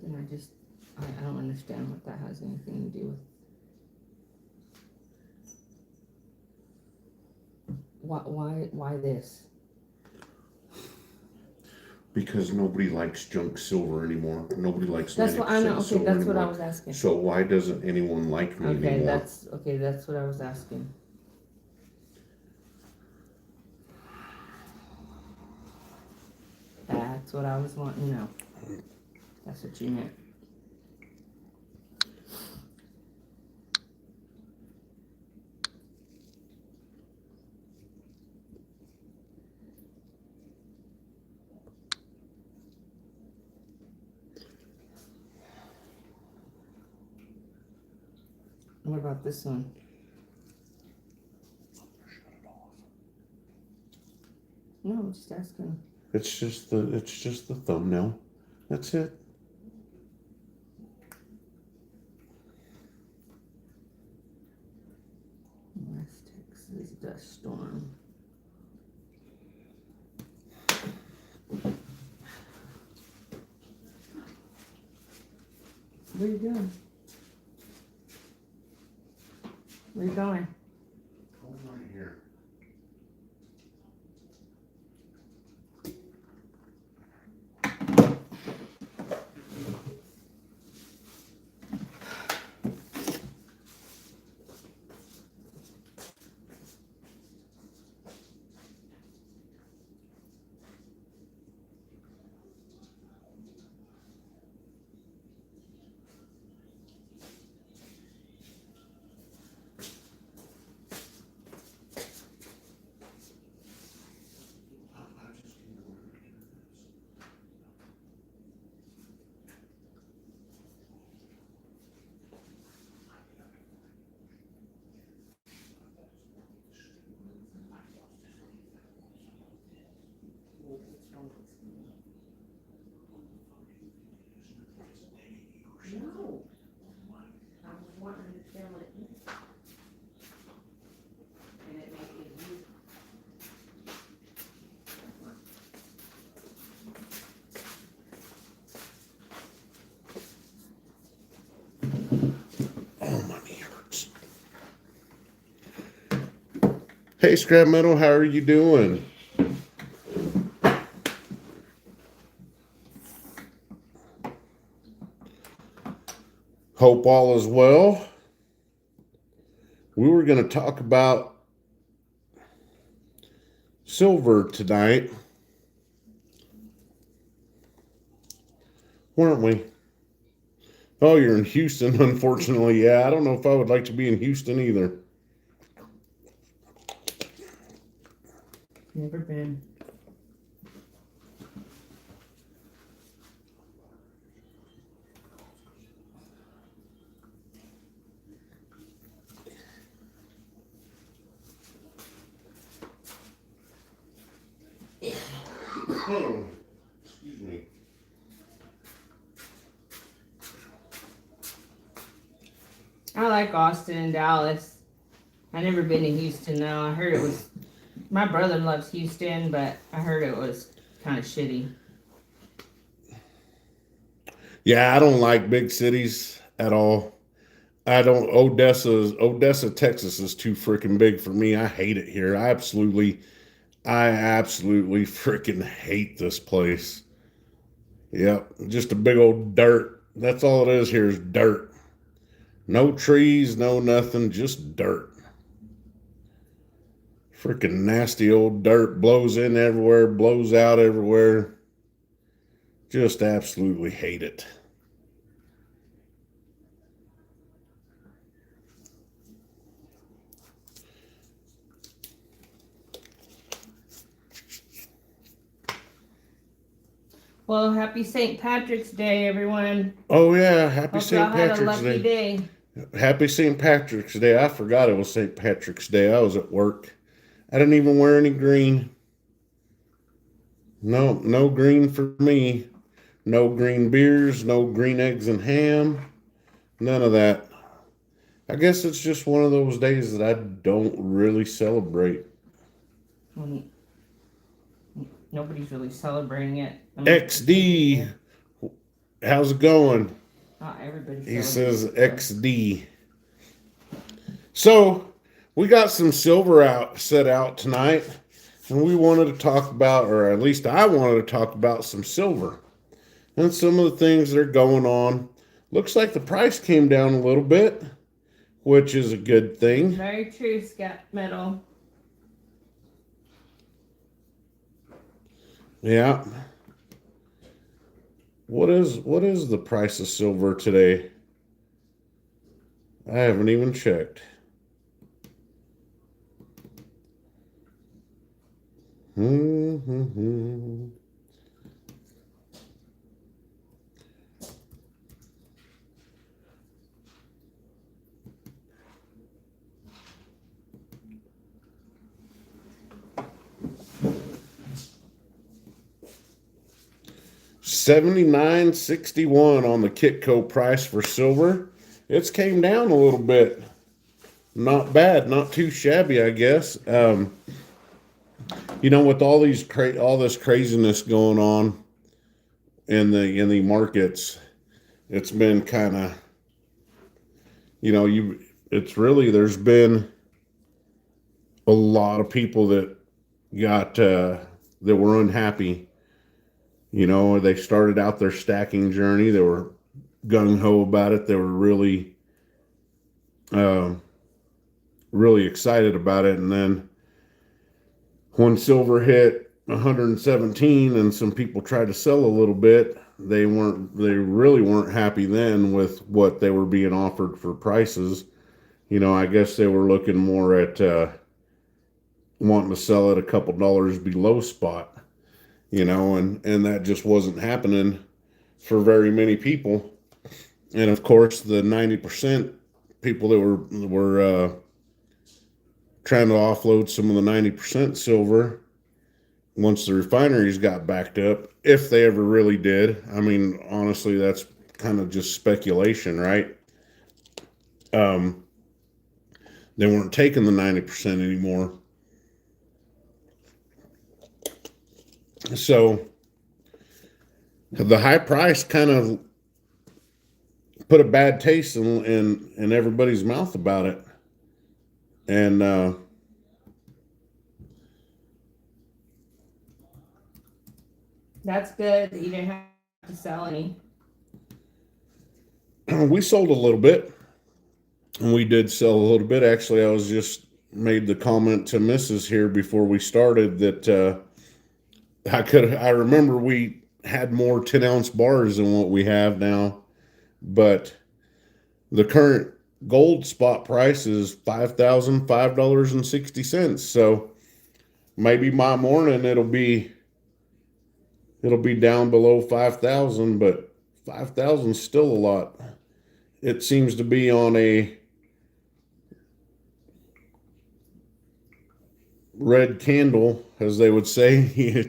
something I don't understand what that has anything to do with. Why this? Because nobody likes junk silver anymore. Nobody likes 90% I know. Okay, silver that's anymore. what I was asking. So why doesn't anyone like me anymore? That's what I was asking. That's what I was wanting to know. That's what you meant. What about this one? No, I'm just asking. It's just the thumbnail. That's it. West Texas dust storm. Where you going? Where you going? Oh, right here. No. I was wanting to tell it. And it may be you. Oh, my knee hurts. Hey, Scrap Metal, how are you doing? Hope all is well. We were going to talk about silver tonight, weren't we? Oh, you're in Houston, unfortunately. Yeah, I don't know if I would like to be in Houston either. Never been. Oh, excuse me. I like Austin and Dallas. I never been to Houston though. I heard it was. My brother loves Houston, but I heard it was kind of shitty. Yeah, I don't like big cities at all. I don't. Odessa, Texas is too freaking big for me. I hate it here. I absolutely freaking hate this place. Yep, just a big old dirt. That's all it is here is dirt. No trees, no nothing, just dirt. Freaking nasty old dirt blows in everywhere, blows out everywhere. Just absolutely hate it. Well, happy St. Patrick's Day, everyone. Oh yeah, happy Hope St. y'all had a Patrick's lucky day. Happy St. Patrick's Day. I forgot it was St. Patrick's Day. I was at work. I didn't even wear any green. No, no green for me. No green beers, no green eggs and ham. None of that. I guess it's just one of those days that I don't really celebrate. Well, nobody's really celebrating it. I mean, XD. How's it going? Everybody He celebrates says it, though. XD. So we got some silver out set out tonight, and we wanted to talk about, or at least I wanted to talk about some silver and some of the things that are going on. Looks like the price came down a little bit, which is a good thing. Very true, Scott Metal. Yeah. What is the price of silver today? I haven't even checked. Hmm. 79.61 on the Kitco price for silver. It's came down a little bit. Not bad, not too shabby, I guess. With all this craziness going on in the markets, it's been kind of, you it's really there's been a lot of people that got that were unhappy. They started out their stacking journey. They were gung ho about it. They were um, really excited about it. And then when silver hit 117 and some people tried to sell a little bit, they really weren't happy then with what they were being offered for prices. I guess they were looking more at wanting to sell it a couple dollars below spot, and that just wasn't happening for very many people. And of course, the 90% people that were trying to offload some of the 90% silver once the refineries got backed up, if they ever really did. I mean, honestly, that's kind of just speculation, right? Um, they weren't taking the 90% anymore. So the high price kind of put a bad taste in everybody's mouth about it. And That's good that you didn't have to sell any. we sold a little bit. And we did sell a little bit. Actually, I was just made the comment to Mrs. here before we started that I remember we had more 10-ounce bars than what we have now, but the current gold spot price is $5,005.60. So maybe by morning it'll be down below 5,000, but 5,000 is still a lot. It seems to be on a red candle, as they would say.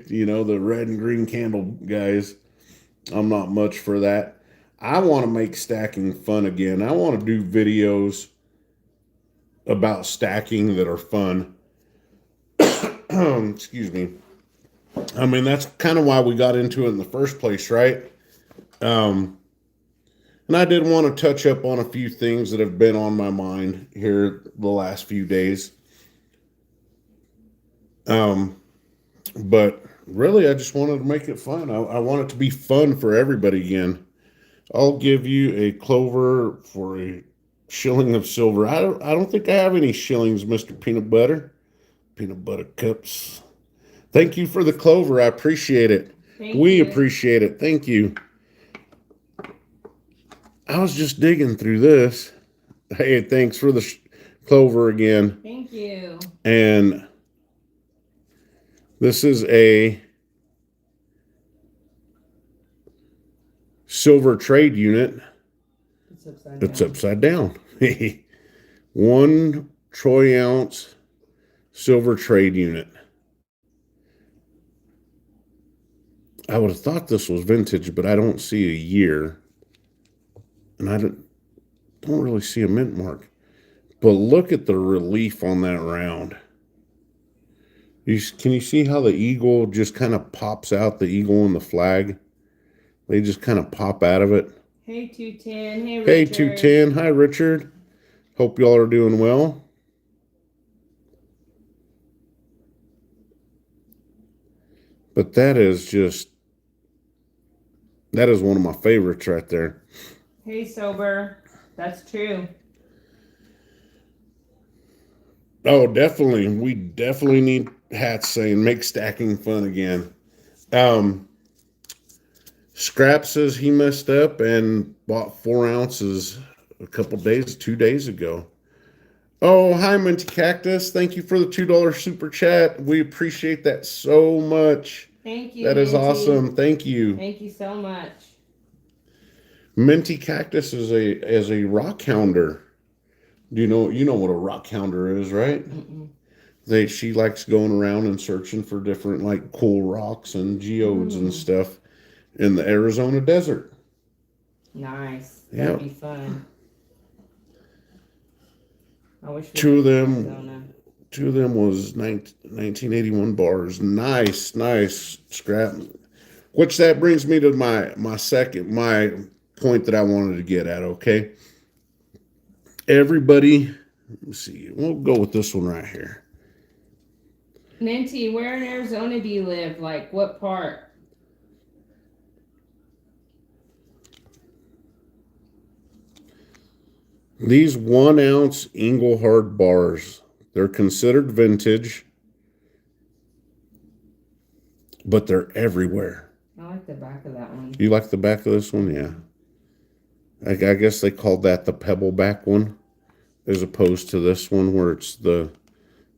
The red and green candle guys. I'm not much for that. I want to make stacking fun again. I want to do videos about stacking that are fun. Excuse me. I mean, that's kind of why we got into it in the first place, right? And I did want to touch up on a few things that have been on my mind here the last few days. But really, I just wanted to make it fun. I want it to be fun for everybody again. I'll give you a clover for a shilling of silver. I don't think I have any shillings, Mr. Peanut Butter. Peanut Butter Cups. Thank you for the clover. I appreciate it. We appreciate it. Thank you. I was just digging through this. Hey, thanks for the clover again. Thank you. And this is a silver trade unit. It's upside down. 1 troy ounce silver trade unit. I would have thought this was vintage, but I don't see a year. And I don't really see a mint mark. But look at the relief on that round. Can you see how the eagle just kind of pops out, the eagle and the flag? They just kind of pop out of it. Hey, 210. Hey, Hey, Richard. 210. Hi, Richard. Hope y'all are doing well. But that is one of my favorites right there. Hey, Sober. That's true. Oh, definitely. We definitely need hats saying make stacking fun again. Scrap says he messed up and bought 4 ounces a couple days, 2 days ago. Oh, hi, Minty Cactus. Thank you for the $2 super chat. We appreciate that so much. Thank you. That is Minty. awesome. Thank you. Thank you so much. Minty Cactus is a rock hounder. Do you know what a rock hounder is, right? She likes going around and searching for different like cool rocks and geodes and stuff in the Arizona desert. Nice. That'd be fun. I wish we Two of Arizona. them was 1981 bars. Nice scrap. Which that brings me to my point that I wanted to get at. Okay, everybody. Let me see. We'll go with this one right here. Minty, where in Arizona do you live? Like, what part? These 1 ounce Engelhard bars, they're considered vintage, but they're everywhere. I like the back of that one. You like the back of this one? Yeah. I guess they called that the pebble back one, as opposed to this one where it's the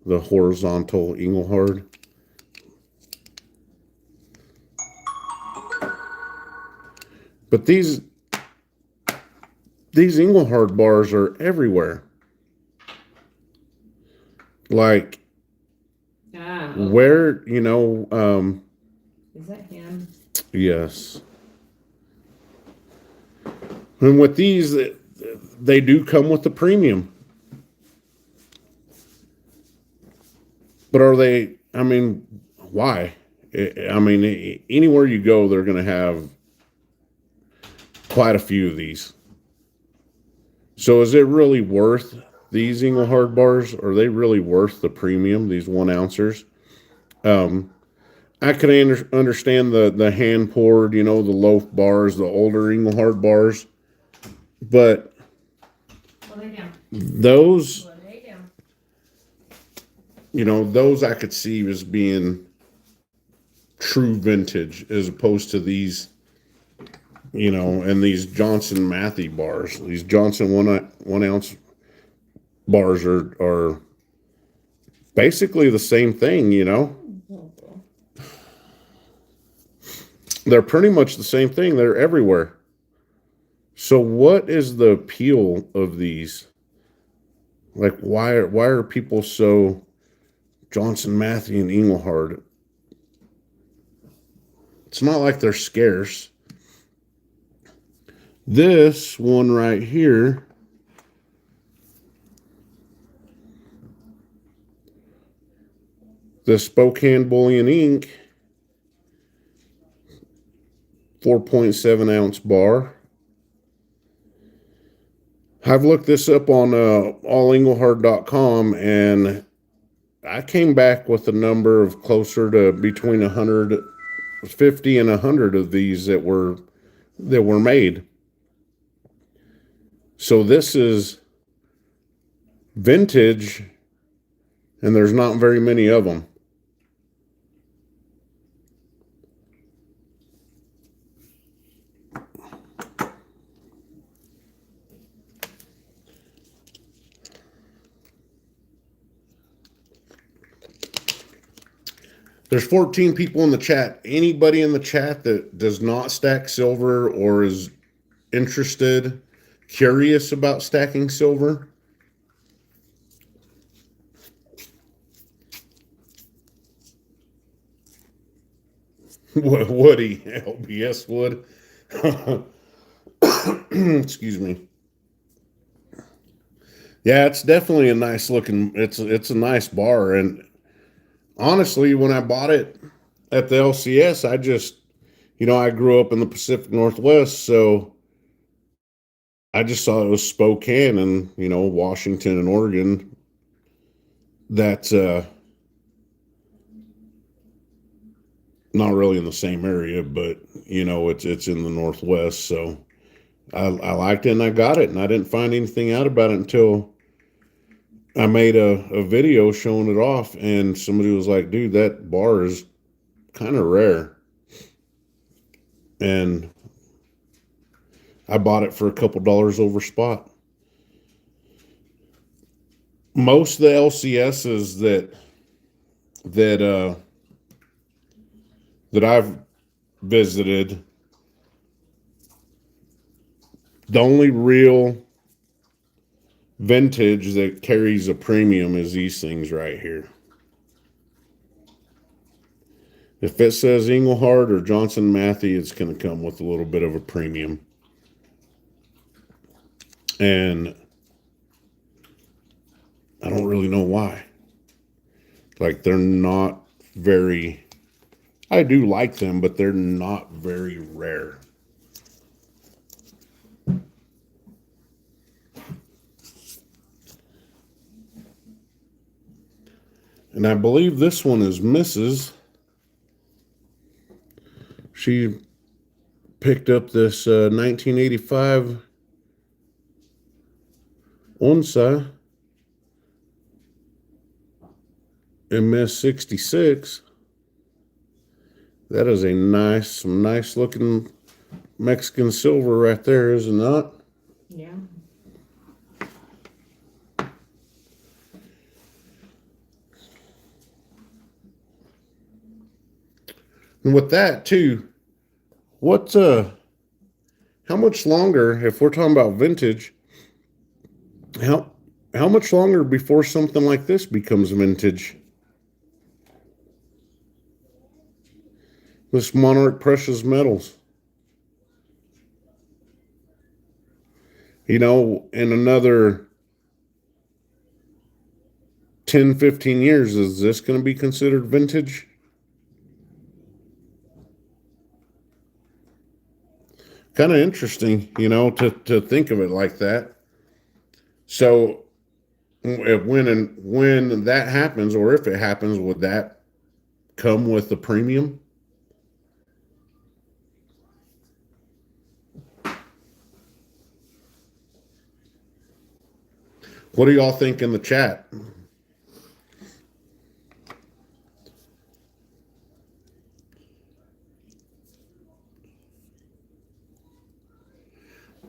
horizontal Engelhard. But these Engelhard bars are everywhere. Like, okay. where, is that him? Yes. And with these, they do come with the premium. But are they, why? Anywhere you go, they're going to have quite a few of these. So is it really worth these Engelhard bars? Are they really worth the premium, these 1 ouncers? I can understand the hand poured, the loaf bars, the older Engelhard bars. But those, those I could see as being true vintage as opposed to these, and these Johnson Matthey bars. These Johnson 1 ounce bars are basically the same thing, They're pretty much the same thing. They're everywhere. So what is the appeal of these? Like, why are people so Johnson Matthey and Engelhard? It's not like they're scarce. This one right here, the Spokane Bullion Ink, 4.7 ounce bar. I've looked this up on allengelhard.com, and I came back with a number of closer to between 150 and 100 of these that were made. So this is vintage, and there's not very many of them. There's 14 people in the chat. Anybody in the chat that does not stack silver or is interested, curious about stacking silver? Woody, LBS Wood. Excuse me. Yeah, it's definitely a nice looking. It's a nice bar, and honestly, when I bought it at the LCS, I just, I grew up in the Pacific Northwest, so I just saw it was Spokane and, Washington and Oregon. That's not really in the same area, but it's in the Northwest. So I liked it and I got it, and I didn't find anything out about it until I made a video showing it off, and somebody was like, dude, that bar is kind of rare. And I bought it for a couple dollars over spot. Most of the LCSs that I've visited, the only real vintage that carries a premium is these things right here. If it says Engelhard or Johnson Matthey, it's going to come with a little bit of a premium. And I don't really know why. Like, they're not very, I do like them, but they're not very rare. And I believe this one is Mrs. She picked up this 1985 Onsa MS66. That is some nice looking Mexican silver right there, is it not? Yeah. And with that too, how much longer, if we're talking about vintage, how much longer before something like this becomes vintage? This Monarch Precious Metals. In another 10, 15 years, is this going to be considered vintage? Kind of interesting, to think of it like that. So when that happens, or if it happens, would that come with the premium? What do y'all think in the chat?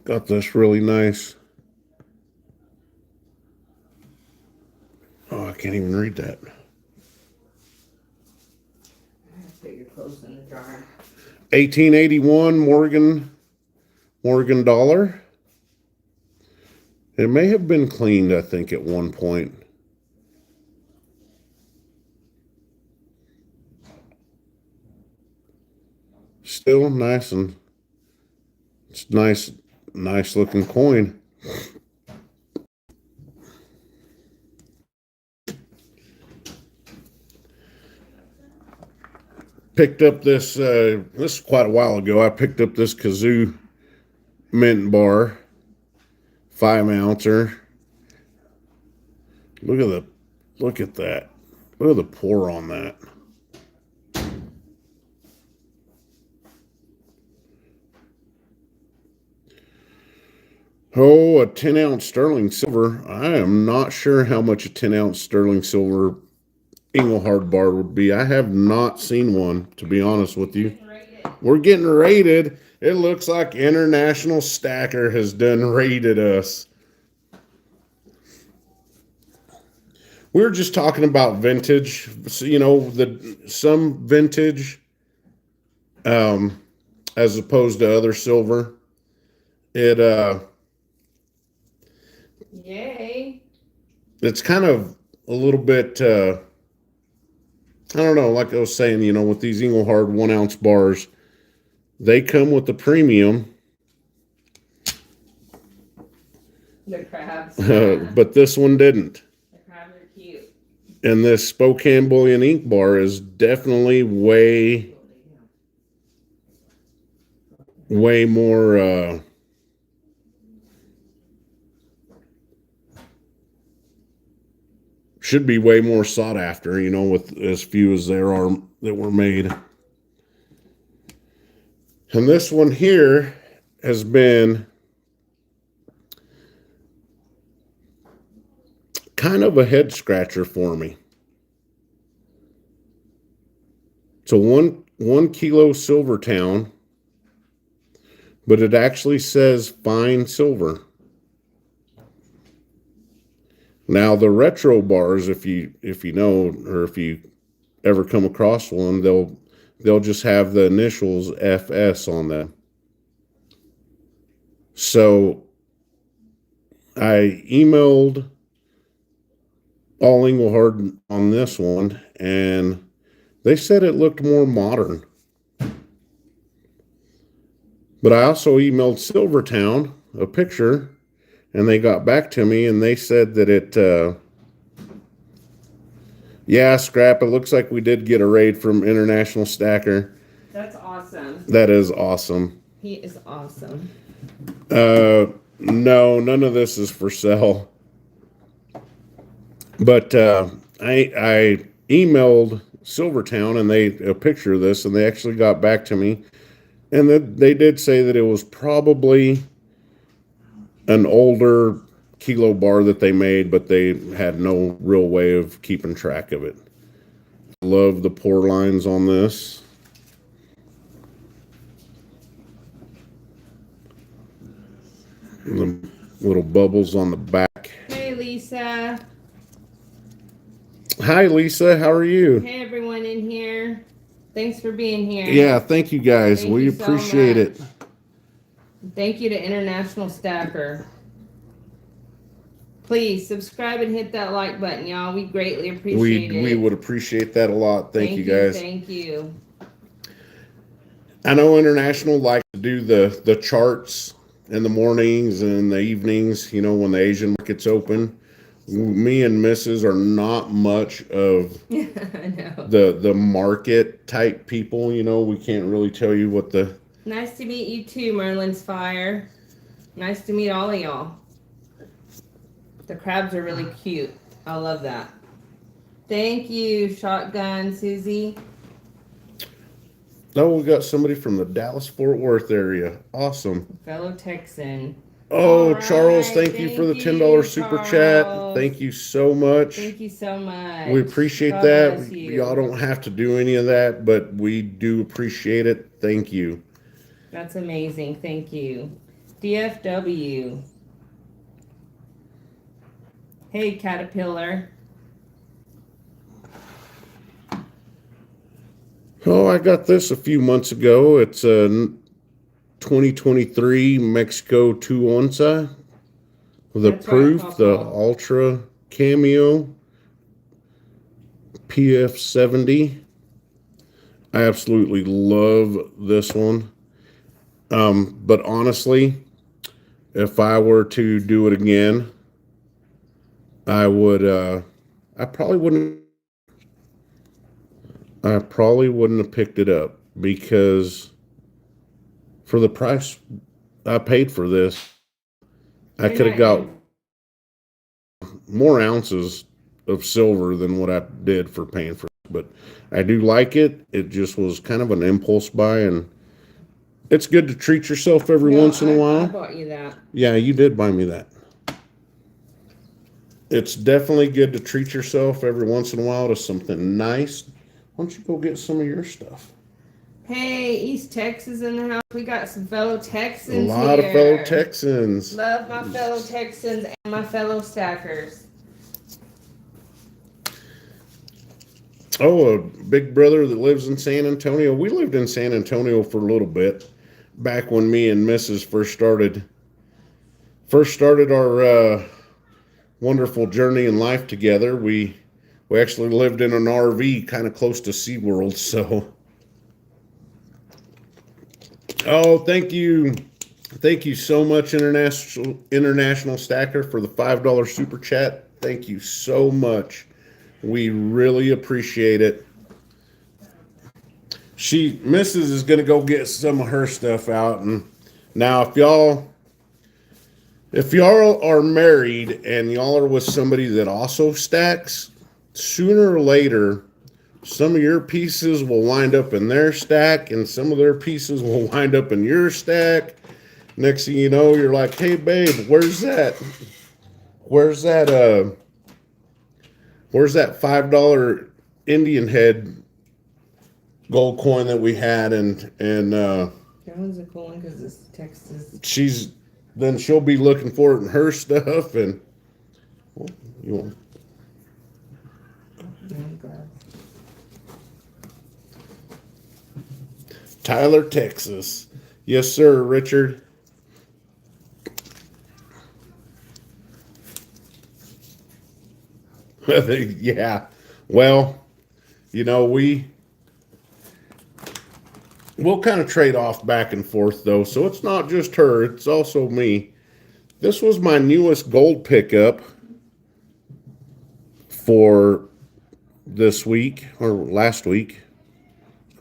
Got this really nice. Oh, I can't even read that. Put your clothes in the dryer. 1881 Morgan dollar. It may have been cleaned, I think, at one point. Still nice, and it's nice looking coin. Picked up this is quite a while ago. I picked up this Kazoo mint bar, 5-ouncer. Look at that. Look at the pour on that. Oh, a 10-ounce sterling silver. I am not sure how much a 10-ounce sterling silver Engelhard bar would be. I have not seen one, to be honest with you. We're getting rated. It looks like International Stacker has done rated us. We were just talking about vintage. So, some vintage, as opposed to other silver. Yay. It's kind of a little bit, I don't know, like I was saying, with these Engelhard 1-ounce bars, they come with the premium. The crabs. But this one didn't. The crabs are cute. And this Spokane Bullion ink bar is definitely way way more should be way more sought after, you know, with as few as there are that were made. And this one here has been kind of a head scratcher for me. So 1 kilo silver town, but it actually says fine silver. Now the retro bars, if you know, or if you ever come across one, they'll just have the initials FS on them. So I emailed All Englehard on this one, and they said it looked more modern. But I also emailed Silvertown a picture, and they got back to me, and they said that it, yeah, scrap, it looks like we did get a raid from International Stacker. That's awesome. That is awesome. He is awesome. No, none of this is for sale. But I emailed Silvertown and a picture of this, and they actually got back to me, and they did say that it was probably an older kilo bar that they made, but they had no real way of keeping track of it. Love the pour lines on this. The little bubbles on the back. Hey, Lisa. Hi, Lisa. How are you? Hey, everyone in here. Thanks for being here. Yeah, thank you guys. We appreciate it. Thank you to International Stacker. Please subscribe and hit that like button, y'all. We greatly appreciate it. We would appreciate that a lot. Thank you guys. Thank you. I know International likes to do the charts in the mornings and the evenings, you know, when the Asian market's open. Me and Mrs. are not much of the market type people, you know. We can't really tell you what the... Nice to meet you too, Merlin's Fire. Nice to meet all of y'all. The crabs are really cute. I love that. Thank you, Shotgun Susie. Oh, we got somebody from the Dallas-Fort Worth area. Awesome. Fellow Texan. Oh, right. Charles, thank you for the $10 super chat. Thank you so much. Thank you so much. We appreciate God that. bless you. Y'all don't have to do any of that, but we do appreciate it. Thank you. That's amazing. Thank you. DFW. Hey, Caterpillar. Oh, I got this a few months ago. It's a 2023 Mexico 2 Onza with a proof, right, the Ultra Cameo PF70. I absolutely love this one. But honestly, if I were to do it again, I probably wouldn't have picked it up, because for the price I paid for this, I could have got more ounces of silver than what I did for paying for it. But I do like it. It just was kind of an impulse buy, and it's good to treat yourself every once in a while. I bought you that. Yeah, you did buy me that. It's definitely good to treat yourself every once in a while to something nice. Why don't you go get some of your stuff? Hey, East Texas in the house. We got some fellow Texans here. A lot of fellow Texans. Love my fellow Texans and my fellow stackers. Oh, a big brother that lives in San Antonio. We lived in San Antonio for a little bit back when me and Mrs. first started our wonderful journey in life together. We actually lived in an RV kind of close to SeaWorld, so. Oh, thank you. Thank you so much, International Stacker, for the $5 super chat. Thank you so much. We really appreciate it. Mrs. is gonna go get some of her stuff out. And now if y'all are married and y'all are with somebody that also stacks, sooner or later some of your pieces will wind up in their stack and some of their pieces will wind up in your stack. Next thing you know, you're like, hey babe, where's that $5 Indian head gold coin that we had? And That one's a cool one because this text is. she'll be looking for it in her stuff. And well, you want Tyler, Texas. Yes, sir, Richard. Yeah. Well, we'll kind of trade off back and forth though. So it's not just her, it's also me. This was my newest gold pickup for this week or last week.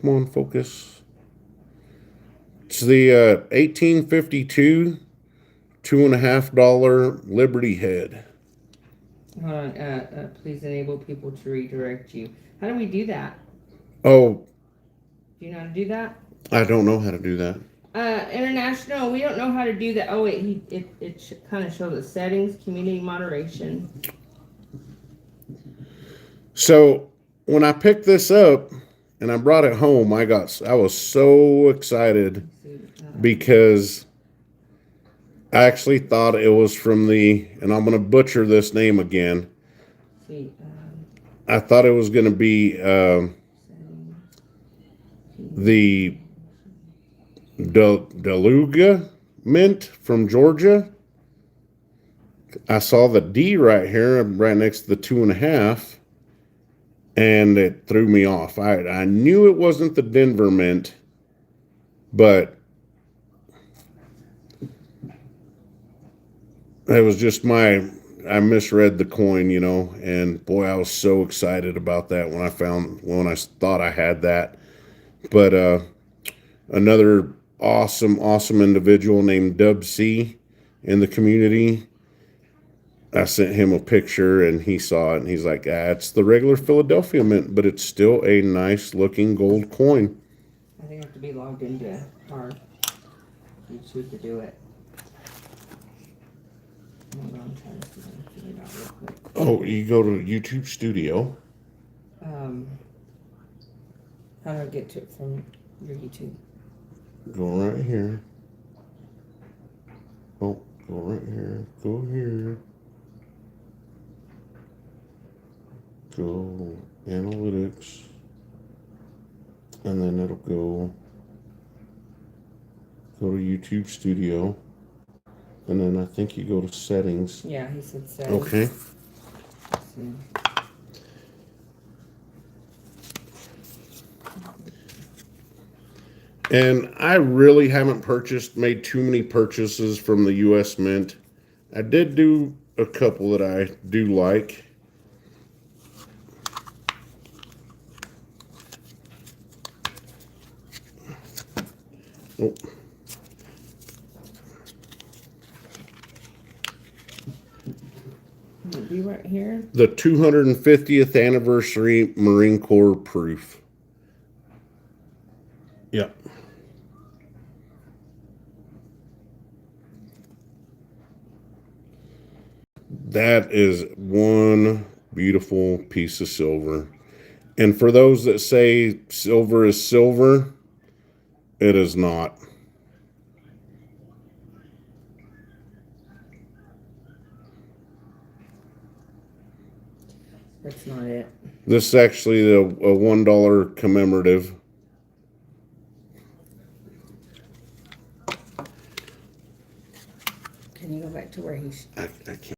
Come on, focus. It's the 1852 $2.50 Liberty head. Hold on. Please enable people to redirect you. How do we do that? Oh, Do you know how to do that? I don't know how to do that. International, we don't know how to do that. Oh wait, it kind of shows the settings, community moderation. So when I picked this up and I brought it home, I was so excited because I actually thought it was from and I'm going to butcher this name again. I thought it was going to be the Deluga mint from Georgia. I saw the D right here, right next to the 2.5, and it threw me off. I knew it wasn't the Denver mint, but it was just I misread the coin, and boy, I was so excited about that when I thought I had that. But another awesome individual named Dub C in the community, I sent him a picture and he saw it and he's like, it's the regular Philadelphia mint, but it's still a nice looking gold coin. I think I have to be logged into our YouTube to do it. Hold on, I'm trying to figure it out real quick. Oh, you go to YouTube Studio. How do I get to it from your YouTube? Go right here. Oh, go right here. Go here. Go analytics. And then it'll go to YouTube Studio. And then I think you go to settings. Yeah, he said settings. Okay. Let's see. And I really haven't made too many purchases from the U.S. Mint. I did do a couple that I do like. Oh. It'll be right here. The 250th anniversary Marine Corps proof. Yep. That is one beautiful piece of silver. And for those that say silver is silver, it is not. That's not it. This is actually a $1 commemorative. Can you go back to where he's... I can't.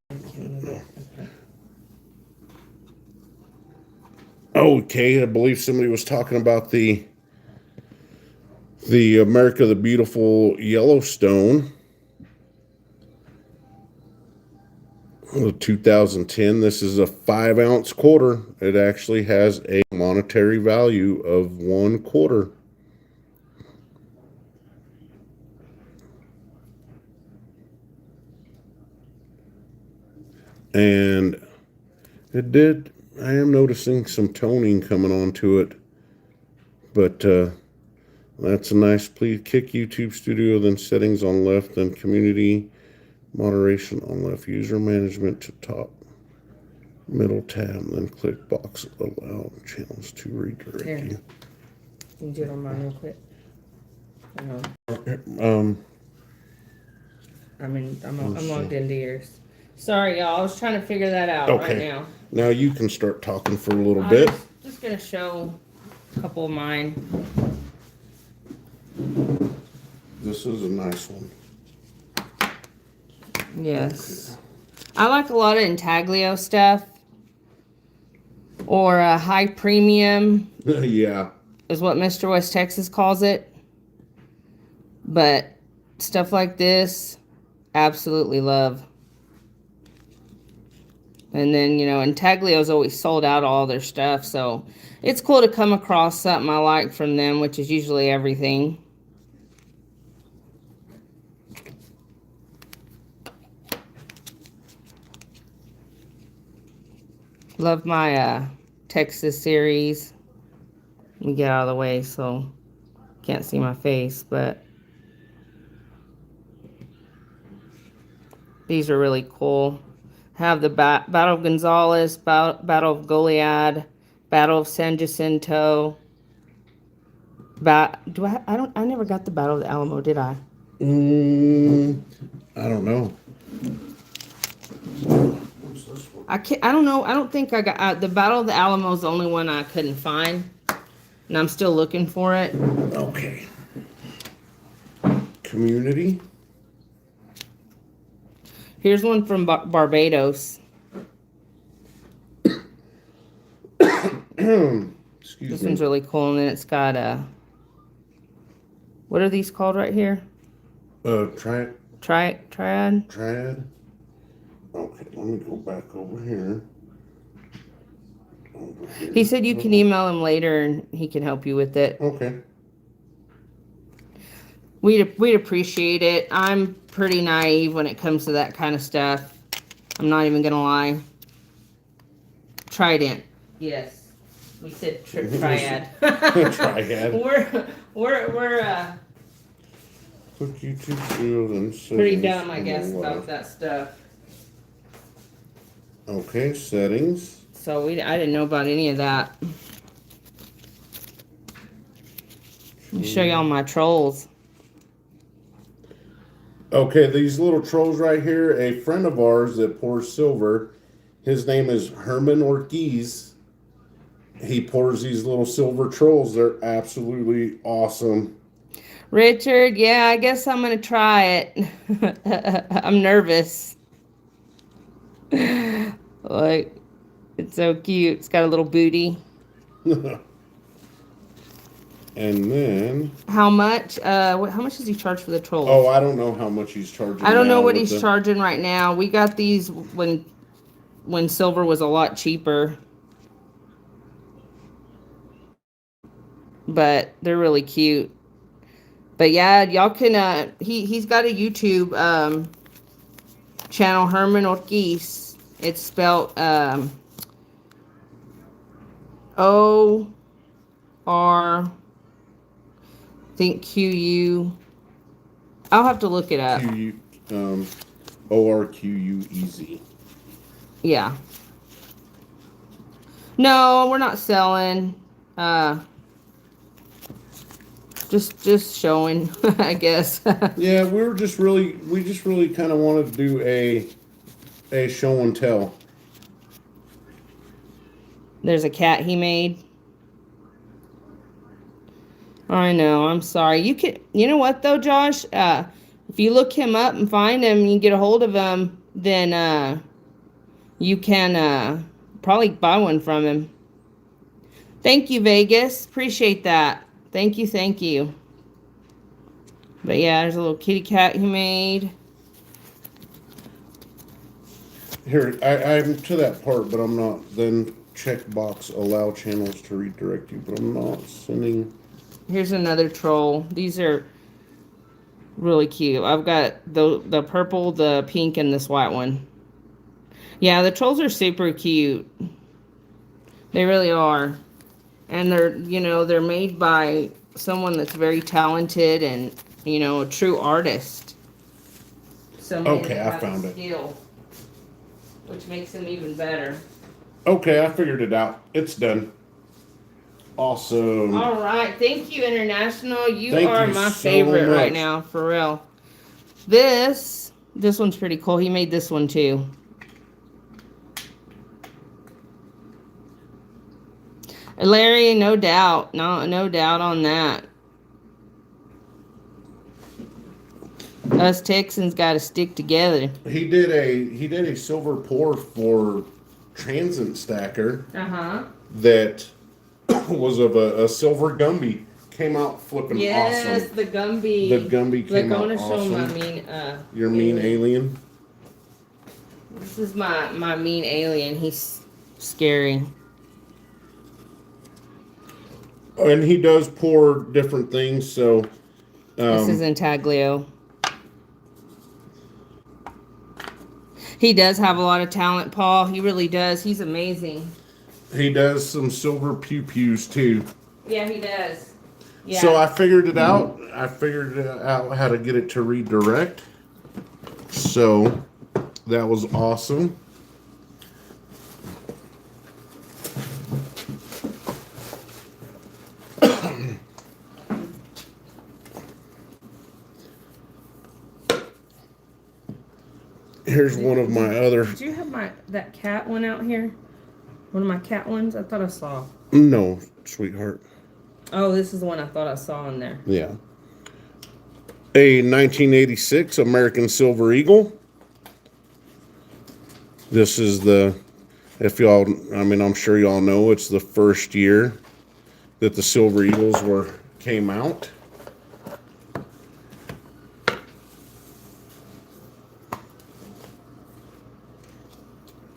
Okay, I believe somebody was talking about the America the Beautiful Yellowstone. The 2010. This is a 5-ounce quarter. It actually has a monetary value of 1 quarter. And it did. I am noticing some toning coming onto it. But that's a nice. Please kick YouTube Studio, then settings on left, then community moderation on left, user management to top, middle tab, then click box allow channels to redirect Here. you. Can you do it on mine real quick? I'm logged into yours. Sorry, y'all. I was trying to figure that out right Okay. now. Now you can start talking for a little I'm bit. just gonna show a couple of mine. This is a nice one. Yes. I like a lot of intaglio stuff. Or a high premium Yeah. is what Mr. West Texas calls it. But stuff like this, absolutely love. And then, you know, Intaglio's always sold out all their stuff. So it's cool to come across something I like from them, which is usually everything. Love my Texas series. Let me get out of the way so can't see my face, but these are really cool. Have the Battle of Gonzales, Battle of Goliad, Battle of San Jacinto. I never got the Battle of the Alamo, did I? I don't know. I don't know. I don't think I got the Battle of the Alamo is the only one I couldn't find, and I'm still looking for it. Okay. Community. Here's one from Barbados. Excuse This me. one's really cool, and then it's got what are these called right here? Triad. Triad. Okay, let me go back over here. He said you can email him later, and he can help you with it. Okay. We'd appreciate it. I'm pretty naive when it comes to that kind of stuff. I'm not even gonna lie. Trident. Yes. We said triad. Triad. We're Put YouTube field and pretty settings dumb, I on guess, the about left. that stuff. Okay, settings. So I didn't know about any of that. Let me show y'all my trolls. Okay, these little trolls right here, a friend of ours that pours silver, his name is Herman Ortiz. He pours these little silver trolls. They're absolutely awesome. Richard, yeah, I guess I'm gonna try it. I'm nervous. Like, it's so cute. It's got a little booty. And then, How much? How much does he charge for the trolls? oh, I don't know how much he's charging. I don't know now what with he's charging right now. We got these when silver was a lot cheaper. But they're really cute. But yeah, y'all can he's got a YouTube channel, Herman Ortiz. It's spelled O-R think Q-U. I'll have to look it up. ORQUEZ. Yeah. No, we're not selling. Just showing, I guess. Yeah, we just really kind of wanted to do a show and tell. There's a cat he made. I know, I'm sorry. You know what though, Josh? If you look him up and find him and you get a hold of him, then you can probably buy one from him. Thank you, Vegas. Appreciate that. Thank you. But yeah, there's a little kitty cat he made. Here, I'm to that part, but I'm not. Then check box allow channels to redirect you, but I'm not sending. Here's another troll. These are really cute. I've got the purple, the pink, and this white one. Yeah, the trolls are super cute. They really are. And they're made by someone that's very talented and, a true artist. Someone Okay, that I has found a it. skill, which makes them even better. Okay, I figured it out. It's done. Awesome. All right. Thank you, International. You Thank are you my so favorite right much. now, for real. This one's pretty cool. He made this one too. Larry, no doubt. No doubt on that. Us Texans got to stick together. He did a silver pour for Transient Stacker Uh-huh. that was of a silver Gumby. Came out flipping Yes, awesome. the Gumby. The Gumby Look, came I out want to show my awesome. mean Your mean alien. This is my mean alien. He's scary. And he does pour different things, so This is Intaglio. He does have a lot of talent, Paul. He really does. He's amazing. he does some silver pew pews too. Yeah, he does. Yeah. So I figured it out. I figured out how to get it to redirect. So that was awesome. Here's one of my other. Did you have that cat one out here? One of my cat ones? I thought I saw. No, sweetheart. Oh, this is the one I thought I saw in there. Yeah. A 1986 American Silver Eagle. This is if y'all, I'm sure y'all know it's the first year that the Silver Eagles came out.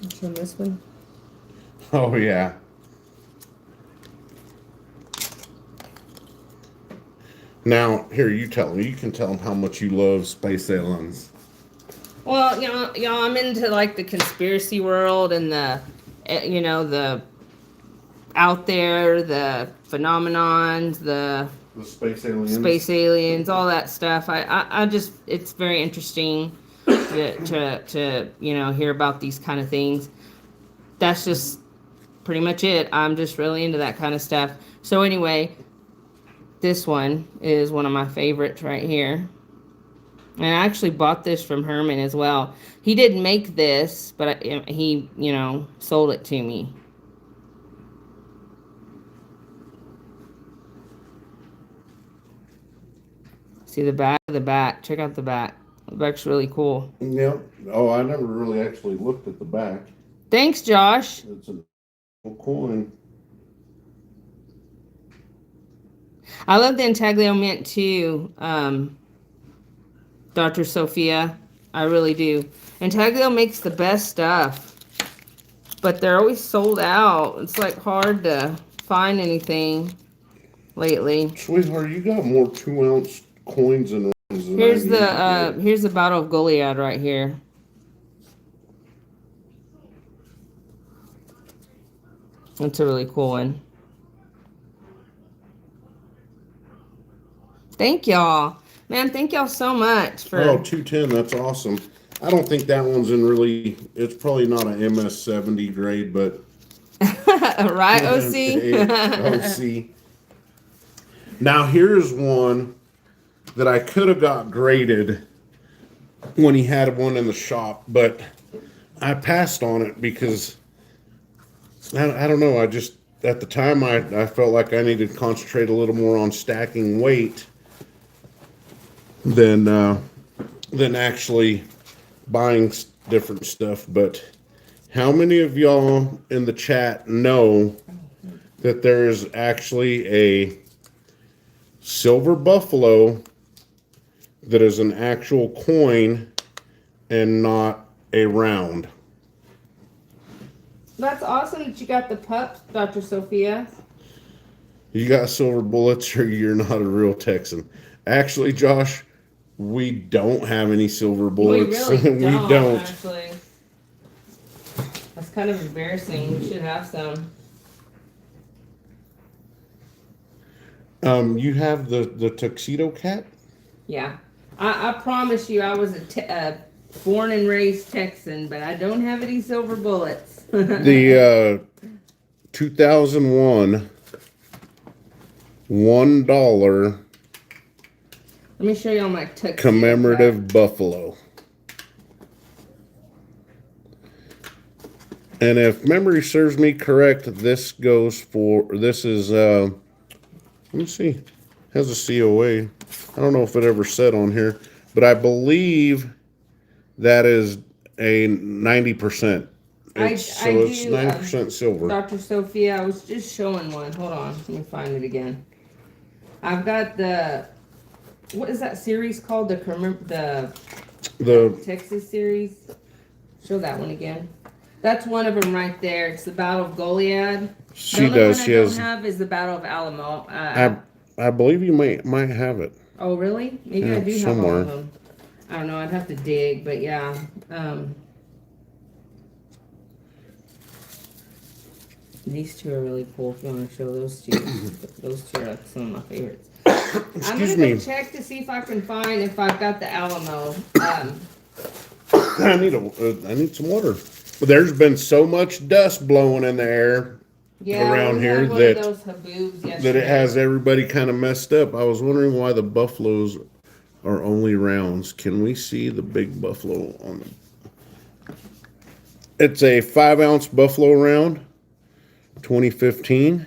Which one, this one? Oh, yeah. Now, here, you tell them. You can tell them how much you love space aliens. Well, y'all, I'm into like the conspiracy world and the out there, the phenomenons, the Space aliens, all that stuff. I just, it's very interesting to hear about these kind of things. That's just pretty much it. I'm just really into that kind of stuff. So anyway, this one is one of my favorites right here. And I actually bought this from Herman as well. He didn't make this, but he, sold it to me. See the back of the back. Check out the back. The back's really cool. Yeah. Oh, I never really actually looked at the back. Thanks, Josh. It's a coin. I love the intaglio mint too, Dr. Sophia. I really do. Intaglio makes the best stuff, but they're always sold out. It's like hard to find anything lately. Sweetheart, you got more 2-ounce coins and rings than Here's I need. here's the bottle of Goliad right here. That's a really cool one. Thank y'all. Man, thank y'all so much for... Oh, 210, that's awesome. I don't think that one's it's probably not an MS-70 grade, but... Right, OC? OC. Now, here's one that I could have got graded when he had one in the shop, but I passed on it because... I don't know, at the time, I felt like I needed to concentrate a little more on stacking weight than actually buying different stuff. But how many of y'all in the chat know that there is actually a silver buffalo that is an actual coin and not a round? That's awesome that you got the pups, Dr. Sophia. You got silver bullets or you're not a real Texan. Actually, Josh, we don't have any silver bullets. We really don't, We don't. actually. kind of embarrassing. We should have some. You have the tuxedo cat? Yeah. I promise you, I was a born and raised Texan, but I don't have any silver bullets. The 2001 $1 Let me show you all my tuxedo commemorative cat. buffalo. And if memory serves me correct, this is let me see, has a COA. I don't know if it ever said on here, but I believe that is a 90%. It's 90% silver. Dr. Sophia, I was just showing one. Hold on, let me find it again. I've got what is that series called? The Texas series. Show that one again. That's one of them right there. It's the Battle of Goliad. She does. She don't have is the Battle of Alamo. I believe you might have it. Oh, really? Maybe I do somewhere. have all of them. I don't know. I'd have to dig, but yeah. These two are really cool. If you want to show those two, those two are like some of my favorites. I'm gonna go check to see if I can find if I've got the Alamo. I need some water. There's been so much dust blowing in the air around here that it has everybody kind of messed up. I was wondering why the buffaloes are only rounds. Can we see the big buffalo on the? It's a 5-ounce buffalo round, 2015.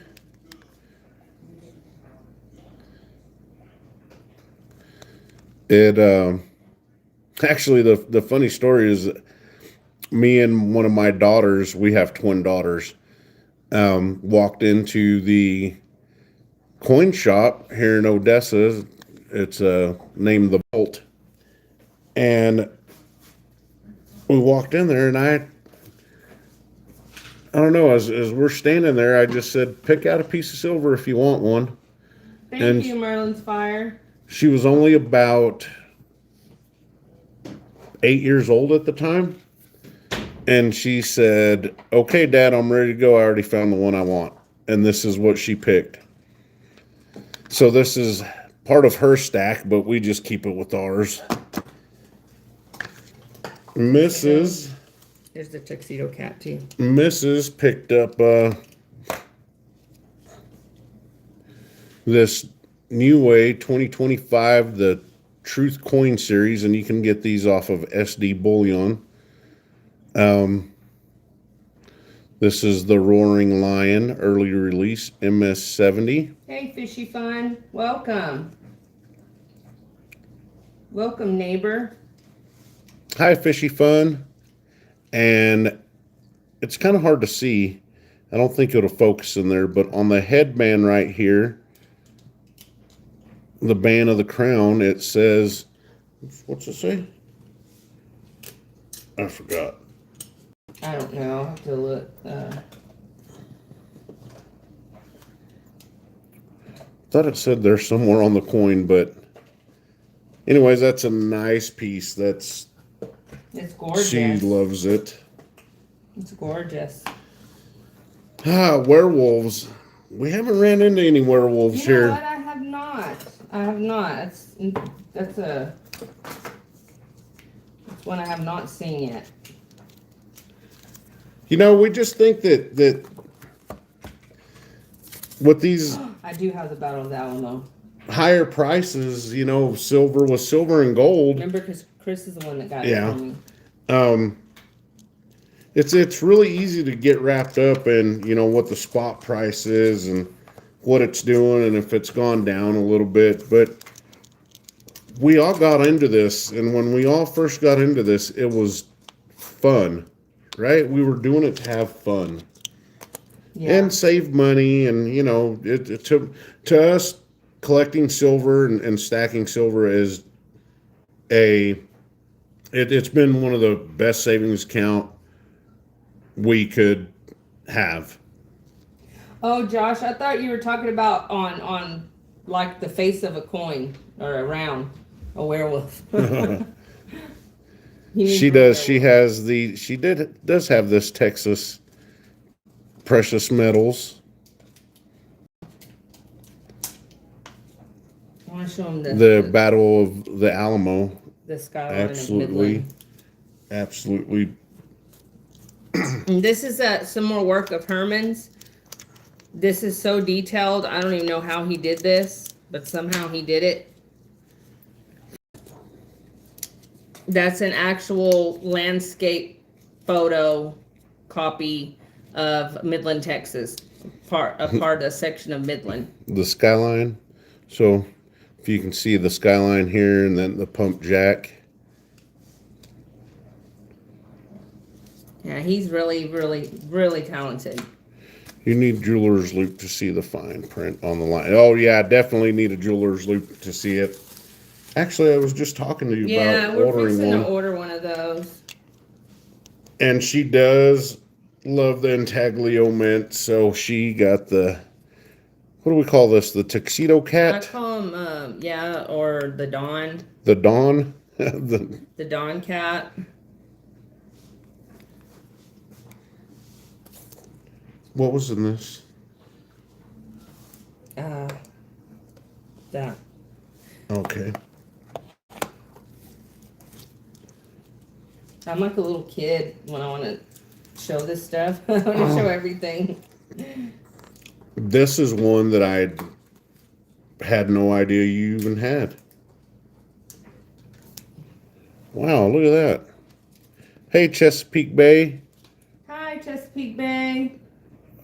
It actually the funny story is, me and one of my daughters, we have twin daughters, walked into the coin shop here in Odessa. It's named the Bolt, and we walked in there, and I don't know, as we're standing there, I just said, pick out a piece of silver if you want one. Thank you, Merlin's Fire. She was only about 8 years old at the time. And she said, okay, Dad, I'm ready to go. I already found the one I want. And this is what she picked. So this is part of her stack, but we just keep it with ours. Mrs. There's the tuxedo cat, too. Mrs. picked up this New Way 2025, the Truth Coin Series, and you can get these off of SD Bullion. This is the Roaring Lion early release MS70. Hey, Fishy Fun. Welcome. Welcome, neighbor. Hi, Fishy Fun. And it's kind of hard to see. I don't think it'll focus in there, but on the headband right here, the band of the crown, it says, what's it say? I forgot. I don't know. I'll have to look. Thought it said there somewhere on the coin, but anyways, that's a nice piece. It's gorgeous. She loves it. It's gorgeous. Werewolves. We haven't ran into any werewolves here. You know what? I have not. That's one I have not seen yet. You know, we just think that with these I do have the Battle of the Alamo. higher prices, you know, silver was silver and gold. Remember, because Chris is the one that got it for me. It's really easy to get wrapped up in, you know, what the spot price is and what it's doing and if it's gone down a little bit. But we all got into this, and when we all first got into this, it was fun. Right? We were doing it to have fun. Yeah. And save money. And, you know, to us, collecting silver and stacking silver is it's been one of the best savings account we could have. Oh, Josh, I thought you were talking about on like the face of a coin or a werewolf. He needs She to wear does. She one. has does have this Texas precious metals. I want to show him The Battle of the Alamo. the skyline of Absolutely. Midland. Absolutely. And this is some more work of Herman's. This is so detailed. I don't even know how he did this, but somehow he did it. That's an actual landscape photo copy of Midland, Texas. A section of Midland. The skyline. So if you can see the skyline here and then the pump jack. Yeah, he's really, really, really talented. You need jeweler's loop to see the fine print on the line. Oh yeah, I definitely need a jeweler's loop to see it. Actually, I was just talking to you about we're ordering fixing one. to order one of those. And she does love the intaglio mint, so she got the, what do we call this? The tuxedo I cat? call him, yeah, or the Dawn. The Dawn? the The Dawn cat. What was in this? That. Okay. I'm like a little kid when I want to show this stuff. I want to show everything. This is one that I had no idea you even had. Wow, look at that. Hey, Chesapeake Bay. Hi, Chesapeake Bay.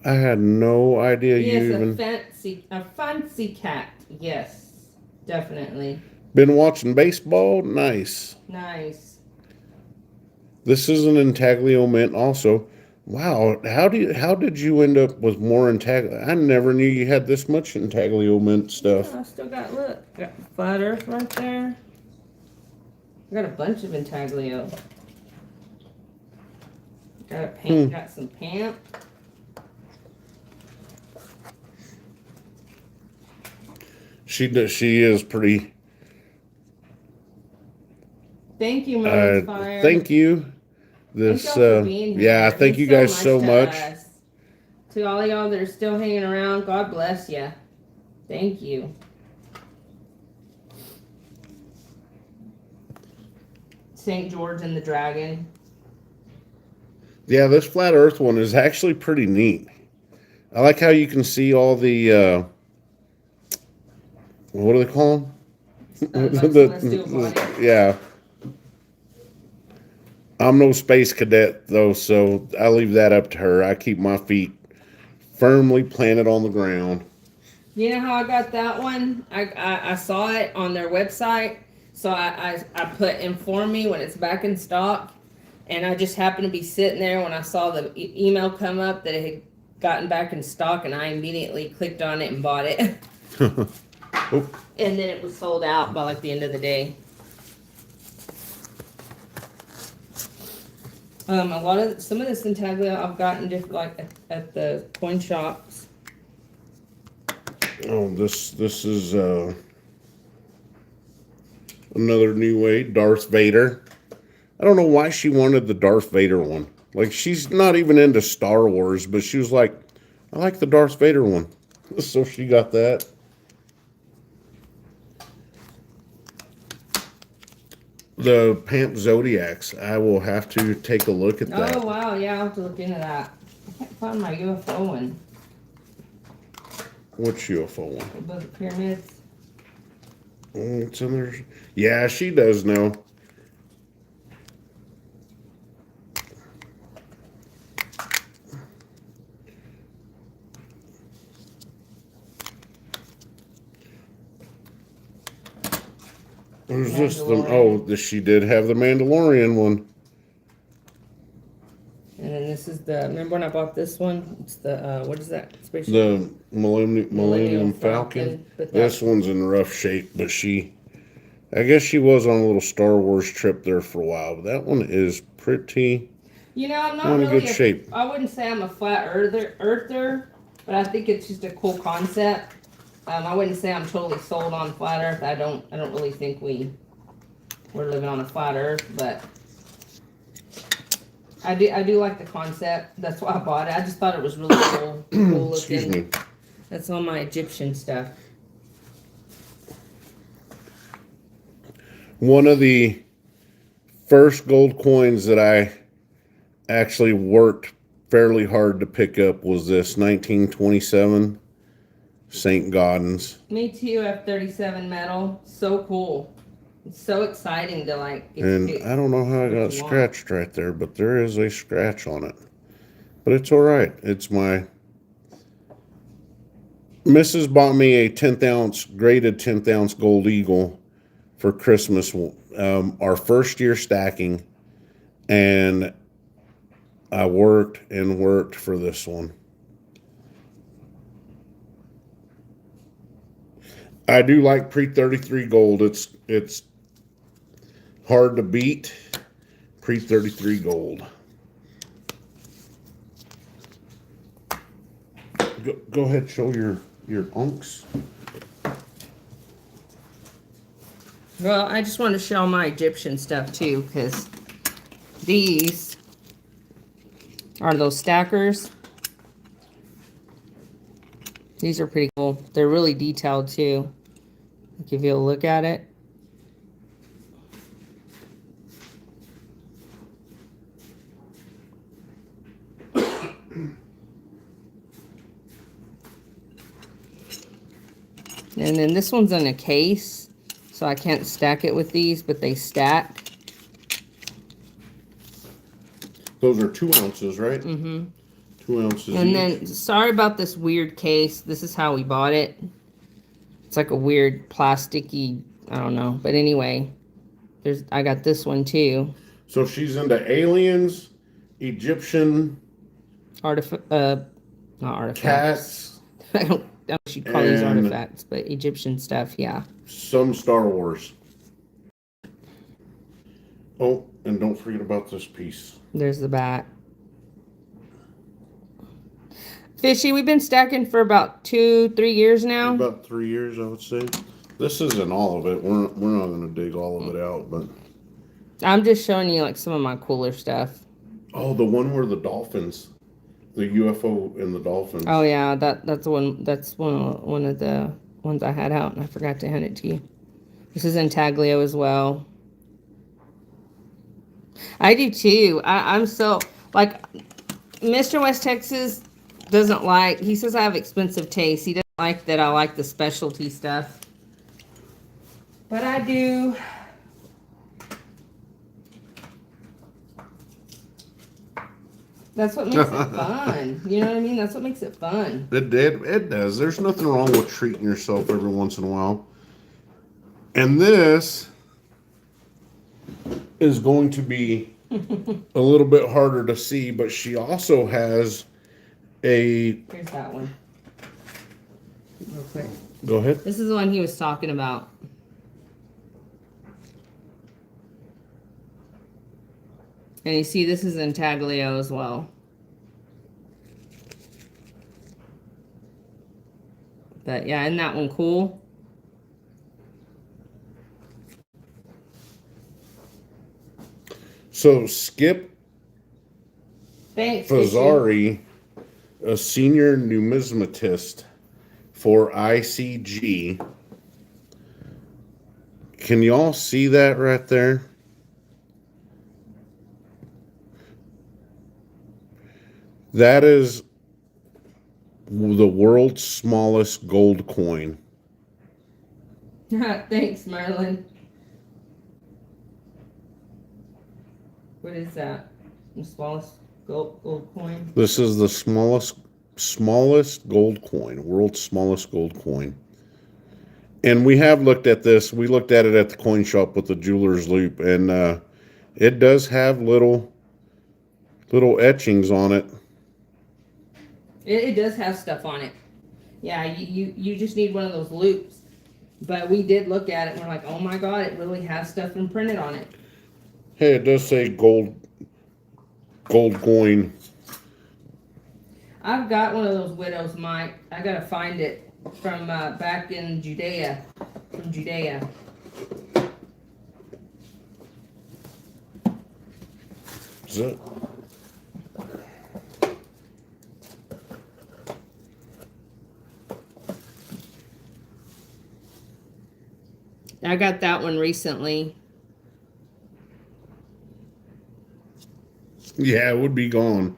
I had no idea Yes, you even a fancy cat. Yes, definitely. been watching baseball. Nice. Nice. This is an intaglio mint also. Wow, how did you end up with more intaglio? I never knew you had this much intaglio mint stuff. Oh, I still got flat earth right there. I got a bunch of intaglio. Got some pant. She is pretty. Thank you, Merlin's Fire. Thank you. This Thank y'all for being here. yeah, thank you guys so much. To all of y'all that are still hanging around, God bless you. Thank you. St. George and the Dragon. Yeah, this flat earth one is actually pretty neat. I like how you can see all the what do they call them? Yeah. I'm no space cadet though, so I leave that up to her. I keep my feet firmly planted on the ground. You know how I got that one? I saw it on their website, so I put inform me when it's back in stock, and I just happened to be sitting there when I saw the email come up that it had gotten back in stock, and I immediately clicked on it and bought it. Oh. And then it was sold out by like the end of the day. Some of this intaglio I've gotten just like at the coin shops. Oh, this is another new way, Darth Vader. I don't know why she wanted the Darth Vader one. Like, she's not even into Star Wars, but she was like, I like the Darth Vader one. So she got that. The Pamp Zodiacs. I will have to take a look at that. Oh, wow. Yeah, I'll have to look into that. I can't find my UFO one. What's UFO one? Above the pyramids. It's in there. Yeah, she does know. Where's this? She did have the Mandalorian one. And then this is remember when I bought this one? It's the, what is that? Spaceship? The Millennium Falcon. But This one's in rough shape, but I guess she was on a little Star Wars trip there for a while. But that one is pretty. You know, I'm not in really good shape. I wouldn't say I'm a flat earther, but I think it's just a cool concept. I wouldn't say I'm totally sold on flat earth. I don't really think we're living on a flat earth, but I do like the concept. That's why I bought it. I just thought it was really cool Excuse looking. me. That's all my Egyptian stuff. One of the first gold coins that I actually worked fairly hard to pick up was this 1927 St. Gaudens. Me too, F-37 metal. So cool. It's so exciting to like get to And pick I don't know how I what got you want. scratched right there, but there is a scratch on it. But it's all right. It's my Mrs. bought me a 10th ounce, graded 10th ounce gold eagle for Christmas, our first year stacking. And I worked and worked for this one. I do like pre-33 gold. It's hard to beat. Pre-33 gold. Go ahead, show your unks. Well, I just want to show my Egyptian stuff too, because these are those stackers. These are pretty cool. They're really detailed too. I'll give you a look at it. And then this one's in a case, so I can't stack it with these, but they stack. Those are 2 ounces, right? Mm-hmm. 2 ounces And each. then, sorry about this weird case. This is how we bought it. It's like a weird plasticky, I don't know. But anyway, I got this one too. So she's into aliens, Egyptian Not artifacts. cats, I don't know what you'd call these and artifacts, but Egyptian stuff, yeah. some Star Wars. Oh, and don't forget about this piece. There's the back. Fishy, we've been stacking for about 2-3 years now. About 3 years, I would say. This isn't all of it. We're not going to dig all of it out, but I'm just showing you like some of my cooler stuff. oh, the one where the dolphins, the UFO and the dolphins. Oh yeah, that's the one. That's one of the ones I had out, and I forgot to hand it to you. This is intaglio as well. I do too. I'm so like Mr. West Texas doesn't like. He says I have expensive taste. He doesn't like that I like the specialty stuff, but I do. That's what makes it fun. You know what I mean? That's what makes it fun. It does. There's nothing wrong with treating yourself every once in a while. And this is going to be a little bit harder to see, but she also has a... Here's that one. Real quick. Go ahead. This is the one he was talking about. And you see, this is intaglio as well. But yeah, isn't that one cool? So Skip Thanks, Fazzari, a senior numismatist for ICG. Can y'all see that right there? That is the world's smallest gold coin. Thanks, Merlin. What is that? The smallest gold coin? This is the smallest gold coin, world's smallest gold coin. And we have looked at this. We looked at it at the coin shop with the jeweler's loop, and it does have little etchings on it. It does have stuff on it. Yeah, you just need one of those loops. But we did look at it and we're like, oh my god, it really has stuff imprinted on it. Hey, it does say gold coin. I've got one of those widows, Mike. I gotta find it from back in Judea. From Judea. Is it? I got that one recently. Yeah, it would be gone.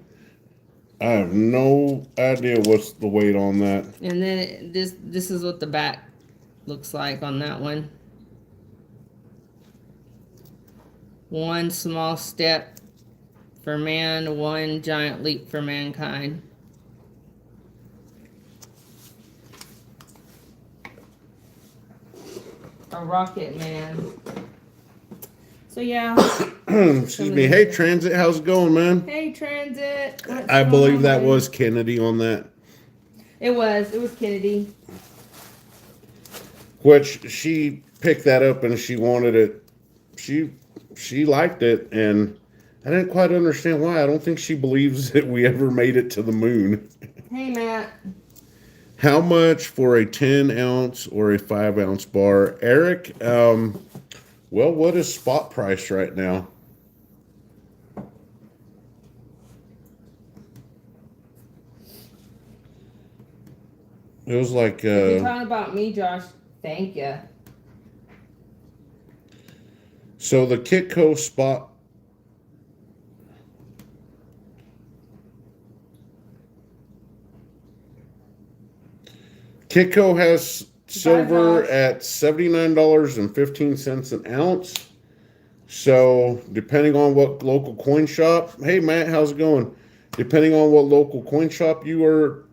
I have no idea what's the weight on that. And then this is what the back looks like on that one. One small step for man, one giant leap for mankind. A rocket man. So yeah. Excuse me. Hey, Transit, how's it going, man? Hey, Transit. I believe that was Kennedy on that. It was Kennedy. Which she picked that up and she wanted it. She liked it, and I didn't quite understand why. I don't think she believes that we ever made it to the moon. Hey, Matt. How much for a 10-ounce or a 5-ounce bar? Eric, well, what is spot price right now? It was like... If you're talking about me, Josh, thank you. So the Kitco spot... Kitco has silver at $79.15 an ounce. So depending on what local coin shop... Hey, Matt, how's it going? Depending on what local coin shop you are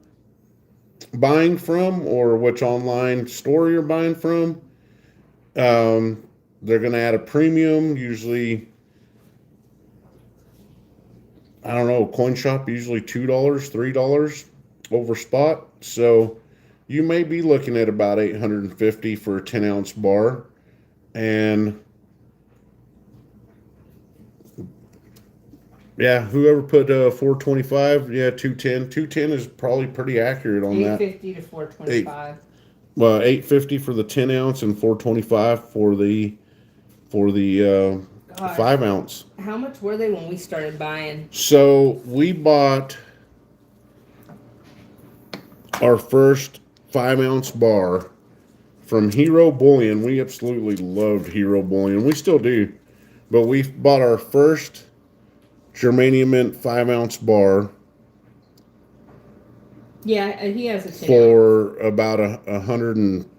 buying from or which online store you're buying from, they're going to add a premium. Usually, I don't know, coin shop usually $2, $3 over spot. So you may be looking at about $850 for a 10-ounce bar. And yeah, whoever put 425, yeah, 210. 210 is probably pretty accurate on that. 850 to 425. Well, 850 for the 10-ounce and 425 for the 5-ounce. How much were they when we started buying? So we bought our first 5-ounce bar from Hero Bullion. We absolutely loved Hero Bullion. We still do. But we bought our first Germanium Mint 5-ounce bar. Yeah, he has a 10 for about a hundred and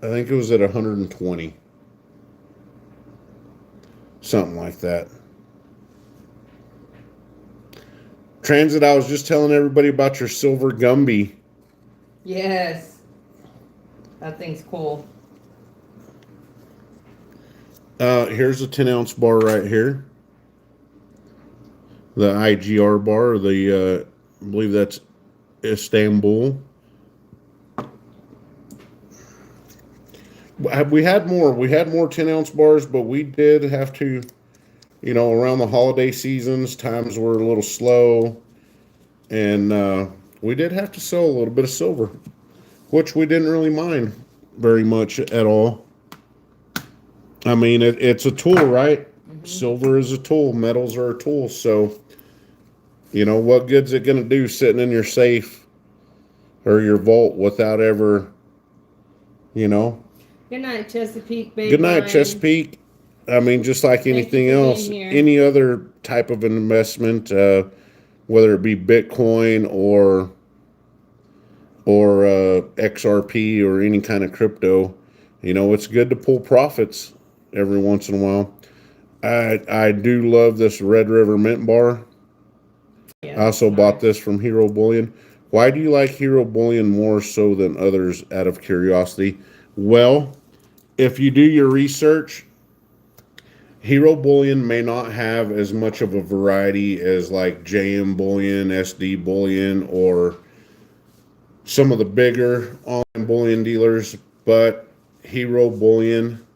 I think it was at 120. Something like that. Transit, I was just telling everybody about your silver Gumby. Yes. That thing's cool. Here's a 10-ounce bar right here. The IGR bar, I believe that's Istanbul. We had more 10-ounce bars, but we did have to, around the holiday seasons, times were a little slow, and we did have to sell a little bit of silver, which we didn't really mind very much at all. I mean, it's a tool, right? Mm-hmm. Silver is a tool. Metals are a tool. So, what good's it going to do sitting in your safe or your vault without ever, Good night, Chesapeake, baby. Good night, Chesapeake. I mean, just like anything else, any other type of investment, whether it be Bitcoin or XRP or any kind of crypto, it's good to pull profits every once in a while. I do love this Red River Mint bar. Yeah, I also bought this from Hero Bullion. Why do you like Hero Bullion more so than others out of curiosity? Well, if you do your research, Hero Bullion may not have as much of a variety as like JM Bullion, SD Bullion, or some of the bigger online bullion dealers, but Hero Bullion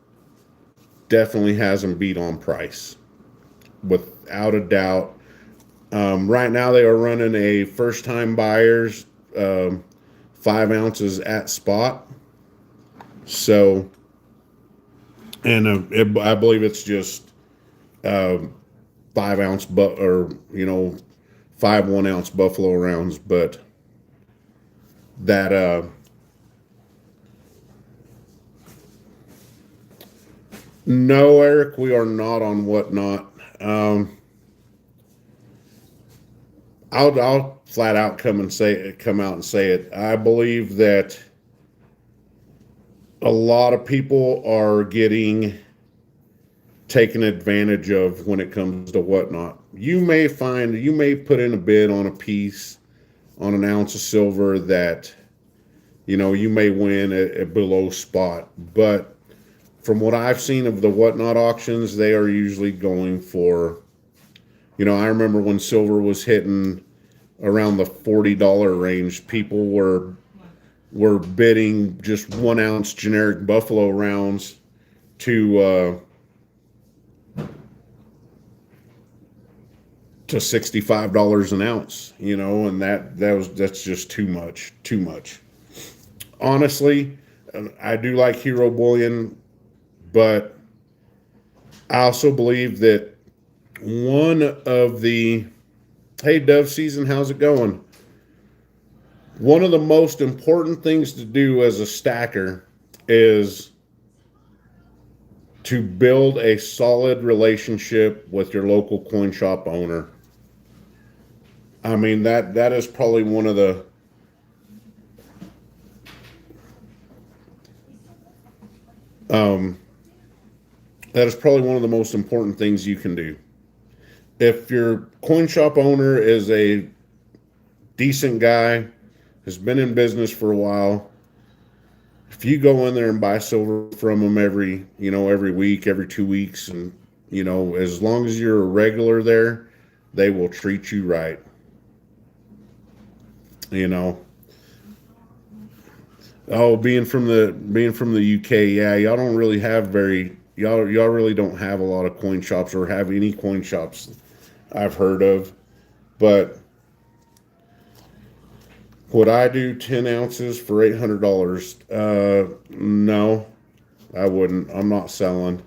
definitely has them beat on price, without a doubt. Right now they are running a first-time buyers 5 ounces at spot. So, and I believe it's just 5 ounce, 5 1-ounce buffalo rounds, but that No, Eric, we are not on Whatnot. I'll flat out come out and say it. I believe that a lot of people are getting taken advantage of when it comes to Whatnot. You may put in a bid on a piece, on an ounce of silver that, you may win at below spot. But from what I've seen of the Whatnot auctions, they are usually going for, I remember when silver was hitting around the $40 range, people were bidding just 1 ounce generic Buffalo rounds to $65 an ounce, and that's just too much. Honestly, I do like Hero Bullion, but I also believe that one of the, hey Dove Season, how's it going? One of the most important things to do as a stacker is to build a solid relationship with your local coin shop owner. I mean, that is probably one of the most important things you can do. If your coin shop owner is a decent guy, has been in business for a while, if you go in there and buy silver from them every week, every 2 weeks, and as long as you're a regular there, they will treat you right. Oh, being from the UK, yeah, y'all don't really have y'all really don't have a lot of coin shops, or have any coin shops I've heard of. But would I do 10 ounces for $800? No, I wouldn't. I'm not selling.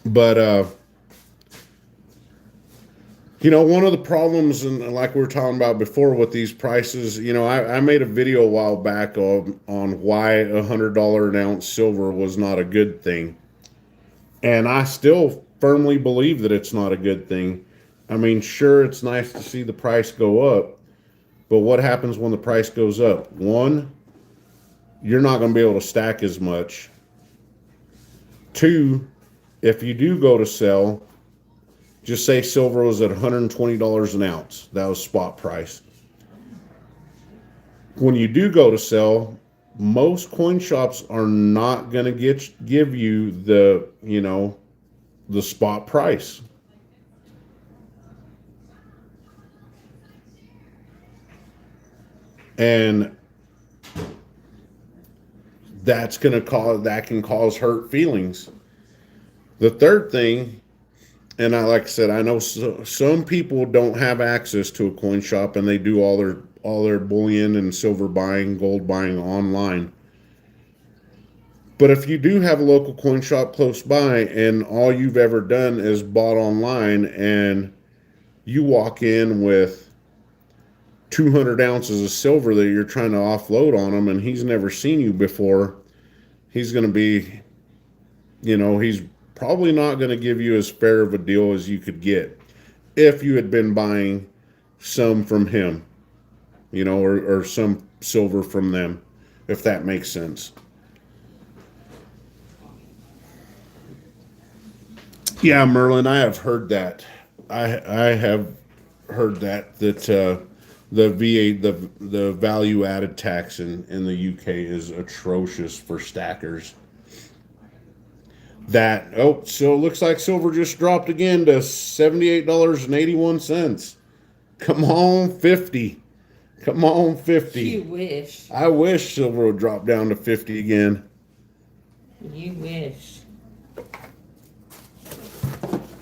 But one of the problems, and like we were talking about before with these prices, I made a video a while back on why $100 an ounce silver was not a good thing. And I still firmly believe that it's not a good thing. I mean, sure, it's nice to see the price go up, but what happens when the price goes up? One, you're not going to be able to stack as much. Two, if you do go to sell, just say silver was at $120 an ounce. That was spot price. When you do go to sell, most coin shops are not going to give you the spot price. And that can cause hurt feelings. The third thing, and like I said, I know some people don't have access to a coin shop, and they do all their bullion and silver buying, gold buying online. But if you do have a local coin shop close by, and all you've ever done is bought online, and you walk in with 200 ounces of silver that you're trying to offload on him, and he's never seen you before, he's going to be, he's probably not going to give you as fair of a deal as you could get if you had been buying some from him, or some silver from them, if that makes sense. Yeah, Merlin, I have heard that. I have heard that the the value added tax in the UK is atrocious for stackers. So it looks like silver just dropped again to $78.81. Come on, 50. Come on, 50. You wish. I wish silver would drop down to 50 again. You wish.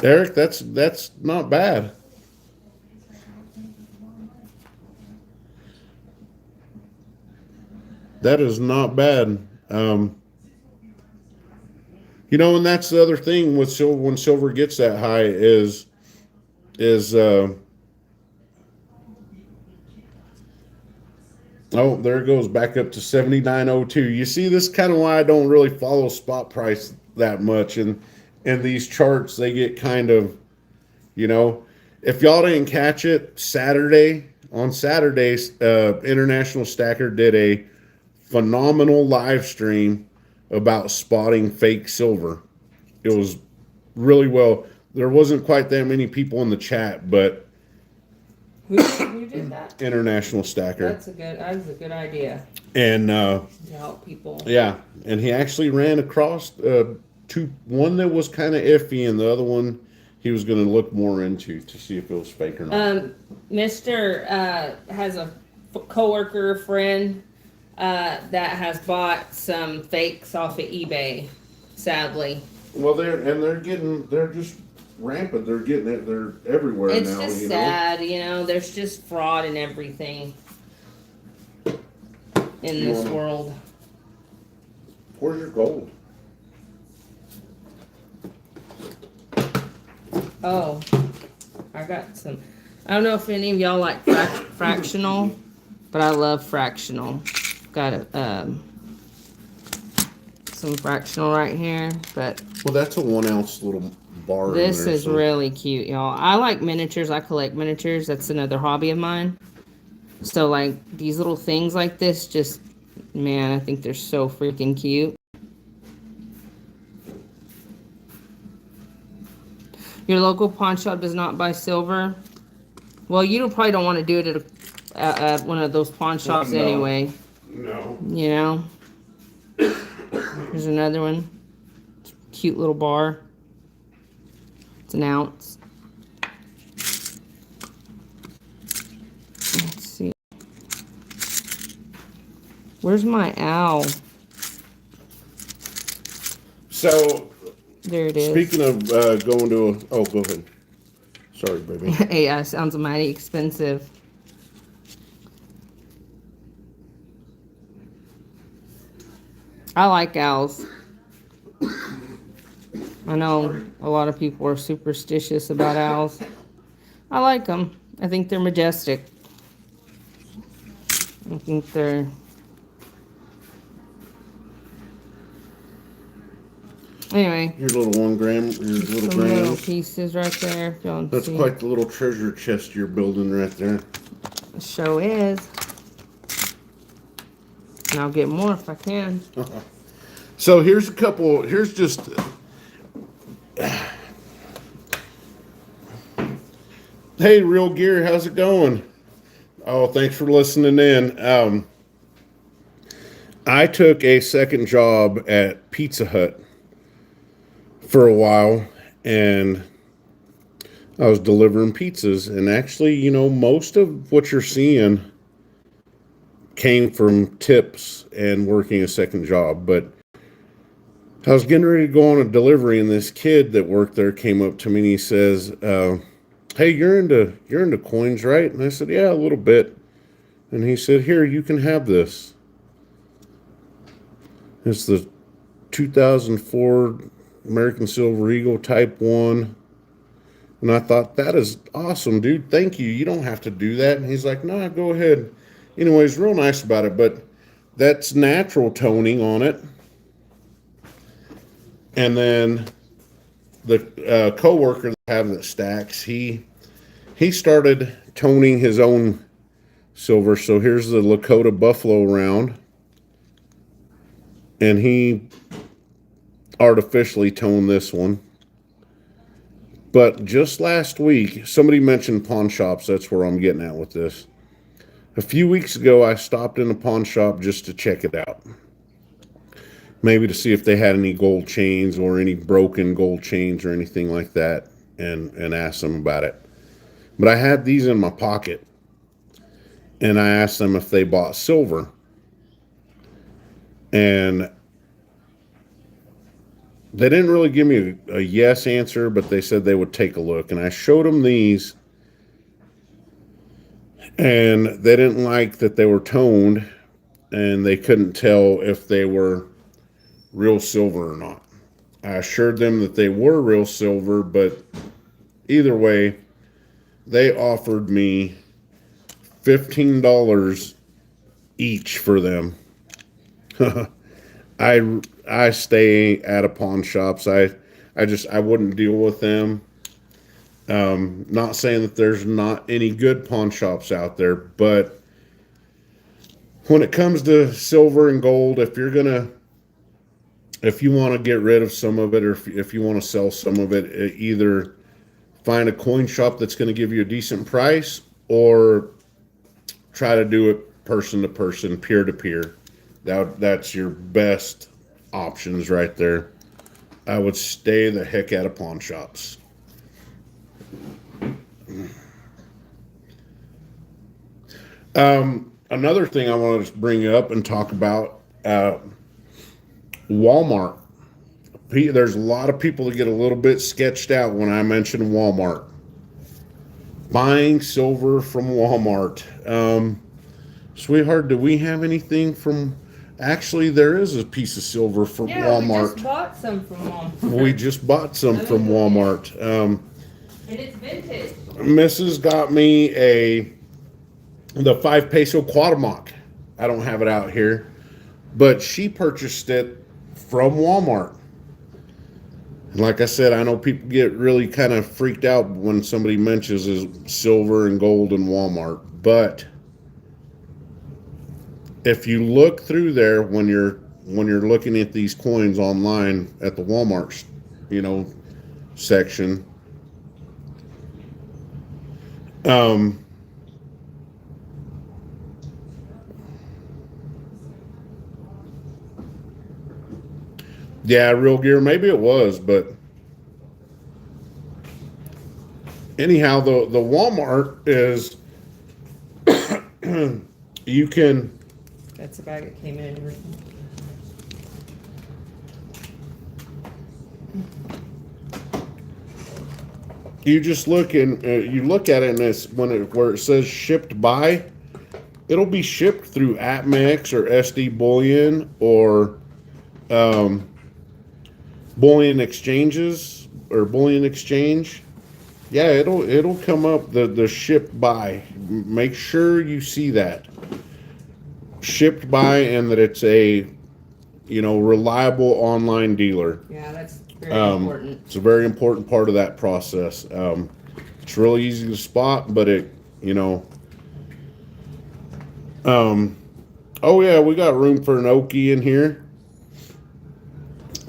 Eric, that's not bad. That is not bad. And that's the other thing with silver. When silver gets that high, is Oh, there it goes back up to 79.02. You see, this is kind of why I don't really follow spot price that much. And these charts, they get kind of, you know, if y'all didn't catch it, on Saturdays, International Stacker did a phenomenal live stream about spotting fake silver. It was really well. There wasn't quite that many people in the chat, but Who did that? International Stacker. That's a good idea And to help people. yeah, and he actually ran across one that was kind of iffy, and the other one he was going to look more into to see if it was fake or not. Mr. Has a coworker friend that has bought some fakes off of eBay. Sadly, Well, they're just rampant. They're getting it. They're everywhere it's now. just sad. You know, there's just fraud and everything in this world. Where's your gold? Oh, I got some. I don't know if any of y'all like fractional, but I love fractional. Got some fractional right here, but Well, that's a 1 ounce little bar. this in there, is really cute, y'all. I like miniatures. I collect miniatures. That's another hobby of mine. So like these little things like this, just man, I think they're so freaking cute. Your local pawn shop does not buy silver. Well, you probably don't want to do it at one of those pawn shops no. anyway. No. You know. Here's another one. Cute little bar. It's an ounce. Let's see. Where's my owl? So, there it is. Speaking of going to oh, go ahead. Sorry, baby. Yeah, sounds mighty expensive. I like owls. I know a lot of people are superstitious about owls. I like them. I think they're majestic. I think they're... Anyway. Your little 1 gram, your little Some grams. little pieces right there. If y'all That's see. quite the little treasure chest you're building right there. The show is. And I'll get more if I can. So here's just hey, Real Gear, how's it going? Oh, thanks for listening in. I took a second job at Pizza Hut for a while, and I was delivering pizzas, and actually, you know, most of what you're seeing came from tips and working a second job. But I was getting ready to go on a delivery, and this kid that worked there came up to me and he says, "Hey, you're into coins, right?" And I said, "Yeah, a little bit." And he said, "Here, you can have this. It's the 2004 American Silver Eagle Type 1. And I thought, that is awesome, dude. Thank you. You don't have to do that. And he's like, "Nah, go ahead." Anyways, real nice about it. But that's natural toning on it. And then the co-worker that I have that stacks, he started toning his own silver. So here's the Lakota Buffalo round. And he artificially toned this one. But just last week, somebody mentioned pawn shops. That's where I'm getting at with this. A few weeks ago, I stopped in a pawn shop just to check it out. Maybe to see if they had any gold chains or any broken gold chains or anything like that, and ask them about it. But I had these in my pocket, and I asked them if they bought silver. And they didn't really give me a yes answer, but they said they would take a look. And I showed them these, and they didn't like that they were toned, and they couldn't tell if they were real silver or not. I assured them that they were real silver, but either way, they offered me $15 each for them. I stay at a pawn shops. I wouldn't deal with them. Not saying that there's not any good pawn shops out there, but when it comes to silver and gold, if you want to get rid of some of it, or if you want to sell some of it, either find a coin shop that's going to give you a decent price, or try to do it person to person, peer to peer. That's your best options right there. I would stay the heck out of pawn shops. Another thing I want to bring up and talk about, Walmart. There's a lot of people that get a little bit sketched out when I mention Walmart. Buying silver from Walmart. Sweetheart, do we have anything from... Actually, there is a piece of silver from Walmart. We just bought some from Walmart. We just bought some from Walmart. And it's vintage. Mrs. got me the 5 peso Cuauhtémoc. I don't have it out here, but she purchased it from Walmart. And like I said, I know people get really kind of freaked out when somebody mentions silver and gold in Walmart, but if you look through there when you're looking at these coins online at the Walmart, section, yeah, Real Gear, maybe it was, but anyhow, the Walmart is you can... That's the bag that came in and everything. You just look you look at it, and it's where it says shipped by, it'll be shipped through APMEX or SD Bullion or Bullion exchanges or Bullion exchange. Yeah, it'll come up the shipped by. Make sure you see that shipped by, and that it's a reliable online dealer. Yeah, that's very important. It's a very important part of that process. It's really easy to spot, but oh yeah, we got room for an Okie in here.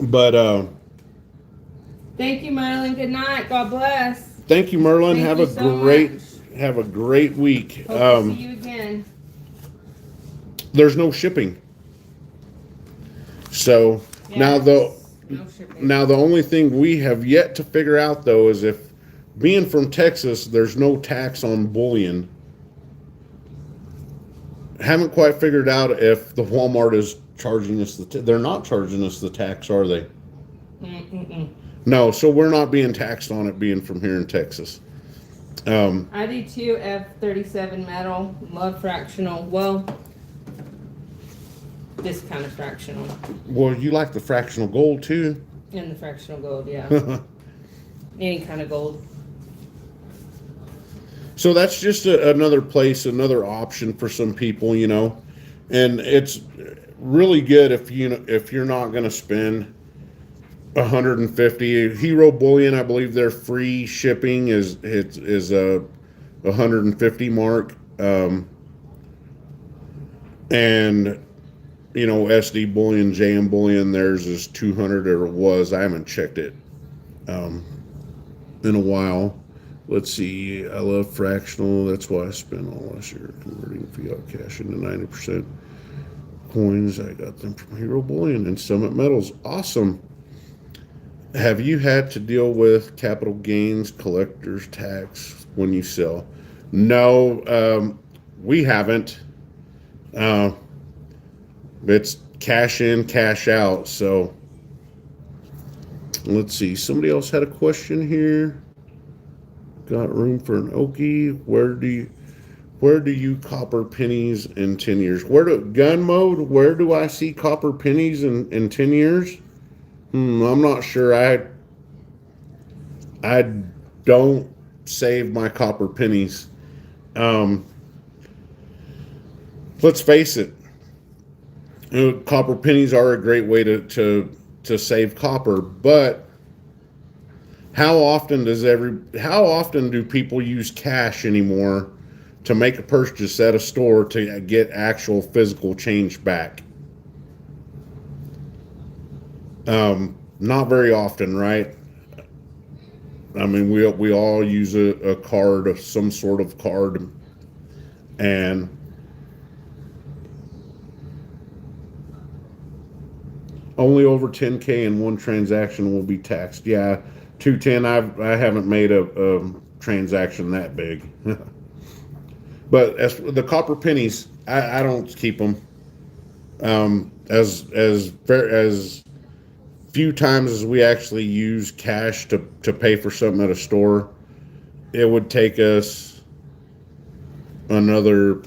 But thank you, Merlin. Good night. God bless. Thank you, Merlin. Thank have you a so great much. have a great week. Hope to see you again. There's no shipping. So Yeah, now no shipping. the only thing we have yet to figure out though is if, being from Texas, there's no tax on bullion. Haven't quite figured out if the Walmart is charging us they're not charging us the tax, are they? Mm-mm. No, so we're not being taxed on it being from here in Texas. I do too. F37 metal. Love fractional. Well, this kind of fractional. Well, you like the fractional gold too? And the fractional gold, yeah. Any kind of gold. So that's just another place, another option for some people, and it's really good if you're not going to spend $150. Hero Bullion, I believe their free shipping is a $150 mark, and SD Bullion, JM Bullion, theirs is $200, or it was. I haven't checked it in a while. Let's see. I love fractional. That's why I spent all last year converting fiat cash into 90% coins. I got them from Hero Bullion and Summit Metals. Awesome. Have you had to deal with capital gains collector's tax when you sell? No, we haven't. It's cash in, cash out. So let's see. Somebody else had a question here. Got room for an Okie. Where do you copper pennies in 10 years? Gun mode? Where do I see copper pennies in 10 years? I'm not sure. I don't save my copper pennies. let's face it, copper pennies are a great way to save copper, but how often do people use cash anymore to make a purchase at a store to get actual physical change back? Not very often, right? I mean, we all use a card, some sort of card, and only over 10K in one transaction will be taxed. Yeah, 210. I haven't made a transaction that big, but as the copper pennies, I don't keep them. As few times as we actually use cash to pay for something at a store, it would take us another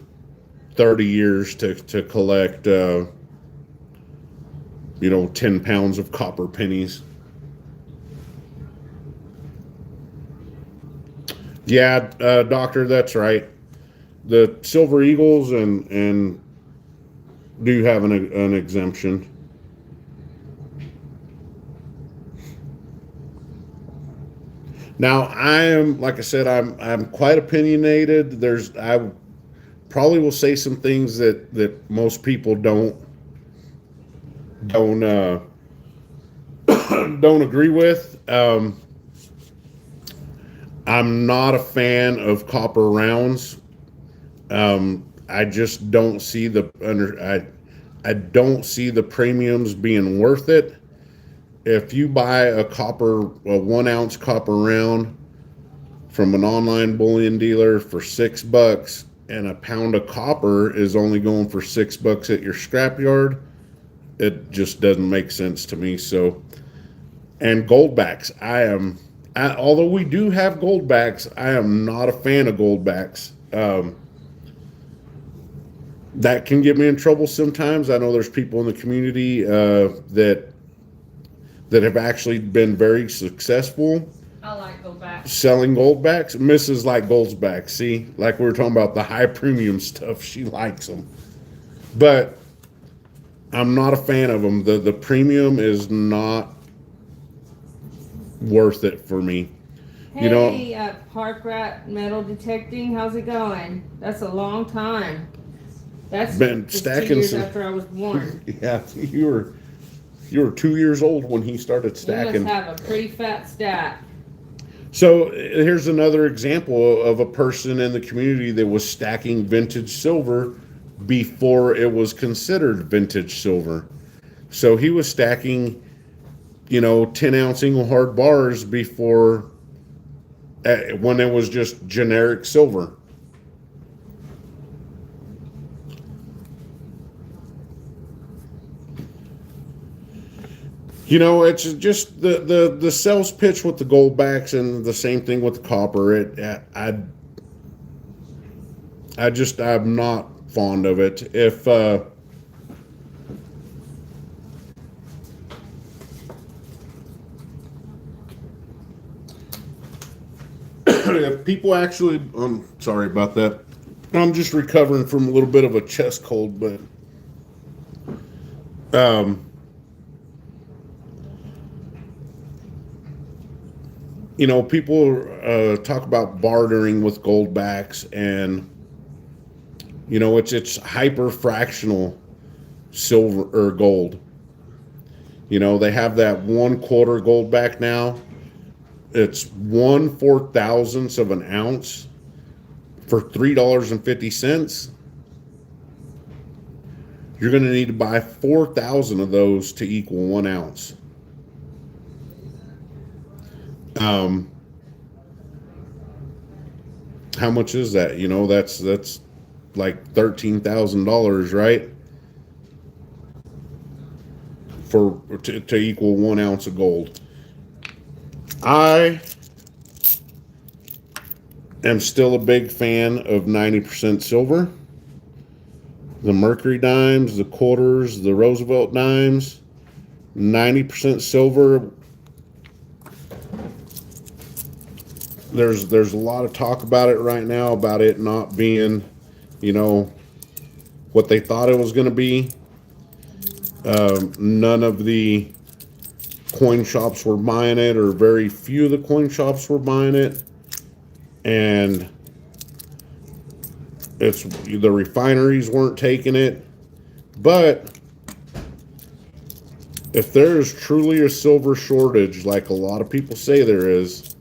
30 years to collect 10 pounds of copper pennies. Yeah, doctor, that's right. The silver eagles and do have an exemption. Now I am, like I said, I'm quite opinionated. I probably will say some things that most people don't don't agree with. I'm not a fan of copper rounds. I just don't see I don't see the premiums being worth it. If you buy a 1 ounce copper round from an online bullion dealer for $6, and a pound of copper is only going for $6 at your scrapyard, it just doesn't make sense to me. So, and goldbacks, although we do have goldbacks, I am not a fan of goldbacks. That can get me in trouble sometimes. I know there's people in the community that have actually been very successful. I like goldbacks. Selling goldbacks. Mrs. like goldbacks. See, like we were talking about the high premium stuff, she likes them. But I'm not a fan of them. The premium is not worth it for me. Hey, Park Rat Metal Detecting, how's it going? That's a long time. That's been just stacking 2 years some, after I was born. Yeah, you were 2 years old when he started You stacking. must have a pretty fat stack. So here's another example of a person in the community that was stacking vintage silver before it was considered vintage silver. So he was stacking, 10-ounce Engelhard bars before, when it was just generic silver. It's just the sales pitch with the goldbacks, and the same thing with the copper. I'm not fond of it. If people actually, I'm sorry about that. I'm just recovering from a little bit of a chest cold, but people talk about bartering with goldbacks, and it's hyper fractional silver or gold. They have that 1/4 goldback now. It's 1/4000th of an ounce for $3.50. You're going to need to buy 4,000 of those to equal 1 ounce. How much is that? That's like $13,000, right? To equal 1 ounce of gold. I am still a big fan of 90% silver. The Mercury dimes, the quarters, the Roosevelt dimes, 90% silver. There's a lot of talk about it right now, about it not being, what they thought it was going to be. None of the coin shops were buying it, or very few of the coin shops were buying it. And it's the refineries weren't taking it. But if there is truly a silver shortage, like a lot of people say there is,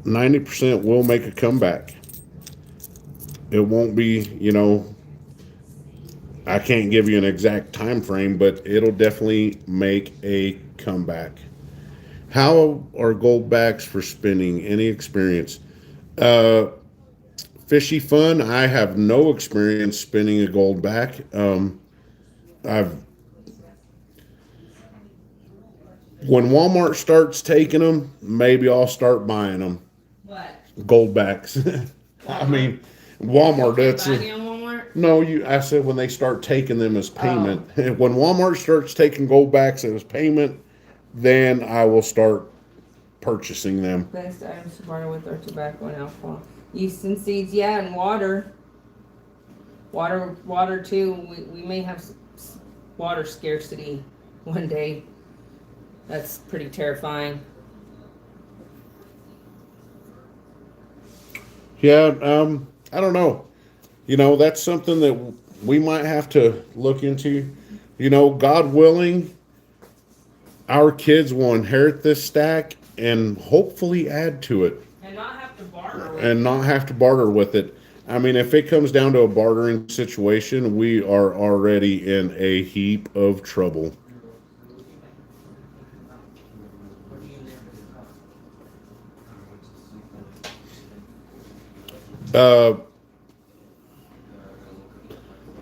90% will make a comeback. It won't be, I can't give you an exact time frame, but it'll definitely make a comeback. How are gold backs for spinning? Any experience? Fishy fun. I have no experience spinning a gold back. I've When Walmart starts taking them, maybe I'll start buying them. What? Gold backs. I mean, Walmart. That's Buying on Walmart? no. I said when they start taking them as payment. When Walmart starts taking gold backs as payment, then I will start purchasing them. Best items to barter with are tobacco and alcohol. Yeast and seeds, yeah, and water. Water too. We may have water scarcity one day. That's pretty terrifying. Yeah, I don't know. That's something that we might have to look into. God willing, our kids will inherit this stack and hopefully add to it. And not have to barter with And not have to barter with it. I mean, if it comes down to a bartering situation, we are already in a heap of trouble.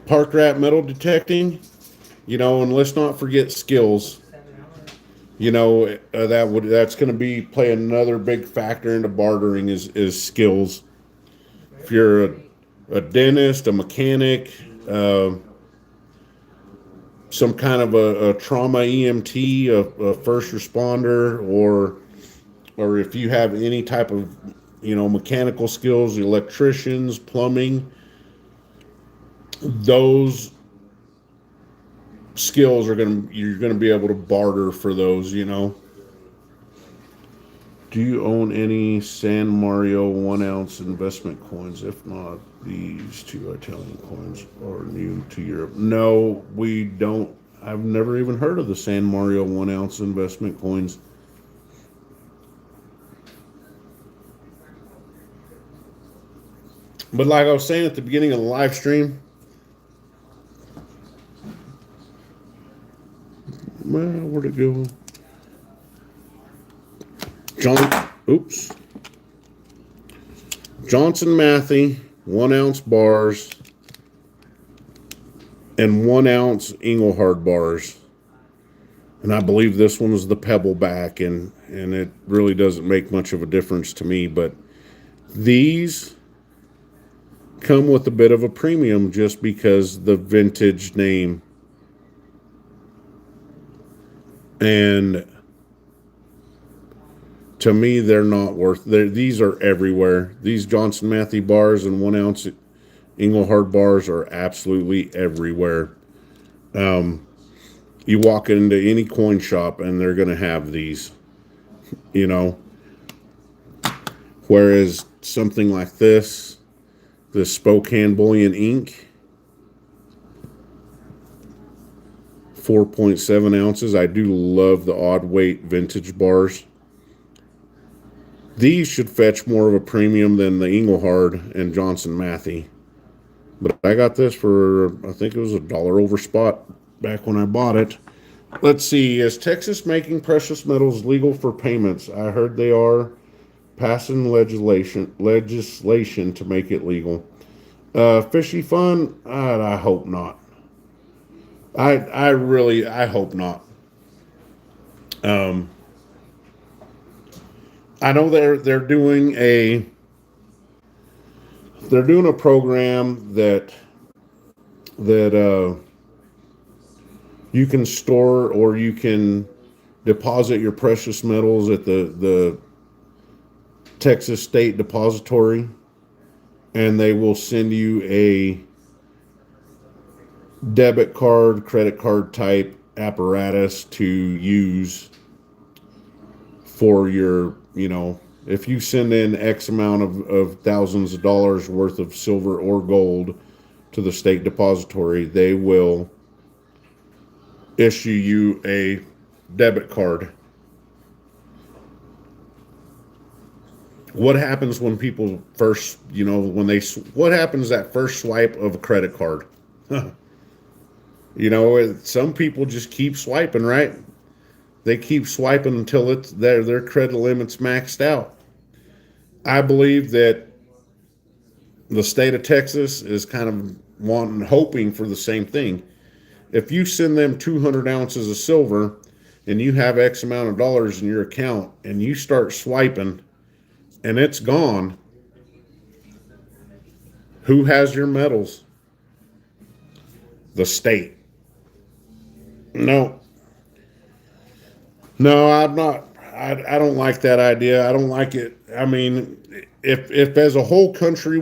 Park rat metal detecting, and let's not forget skills. 7 hours. That's going to be play another big factor into bartering is skills. If you're a dentist, a mechanic, some kind of a trauma EMT, a first responder, or if you have any type of mechanical skills, electricians, plumbing, those skills you're gonna be able to barter for those. Do you own any San Mario 1 ounce investment coins? If not, these two Italian coins are new to Europe. No, we don't. I've never even heard of the San Mario 1 ounce investment coins. But like I was saying at the beginning of the live stream, well, where'd it go? Johnson Matthey, 1 ounce bars, and 1 ounce Engelhard bars. And I believe this one was the pebble back, and it really doesn't make much of a difference to me, but these come with a bit of a premium just because the vintage name. And to me, they're not worth. These are everywhere. These Johnson Matthey bars and 1 ounce Engelhard bars are absolutely everywhere. You walk into any coin shop and they're going to have these. Whereas something like this Spokane Bullion ink, 4.7 ounces. I do love the odd weight vintage bars. These should fetch more of a premium than the Engelhard and Johnson Matthey. But I got this for, I think it was $1 over spot back when I bought it. Let's see, is Texas making precious metals legal for payments? I heard they are passing legislation to make it legal. Fishy fun? I hope not. I hope not. I know they're doing a program that you can store or you can deposit your precious metals at the Texas State Depository, and they will send you a debit card, credit card type apparatus to use for your, if you send in X amount of thousands of dollars worth of silver or gold to the state depository, they will issue you a debit card. What happens when people first, what happens that first swipe of a credit card? Some people just keep swiping, right? They keep swiping until it's their credit limit's maxed out. I believe that the state of Texas is kind of hoping for the same thing. If you send them 200 ounces of silver and you have X amount of dollars in your account and you start swiping and it's gone, who has your medals? The state. No, no, I'm not. I don't like that idea. I don't like it. I mean, if as a whole country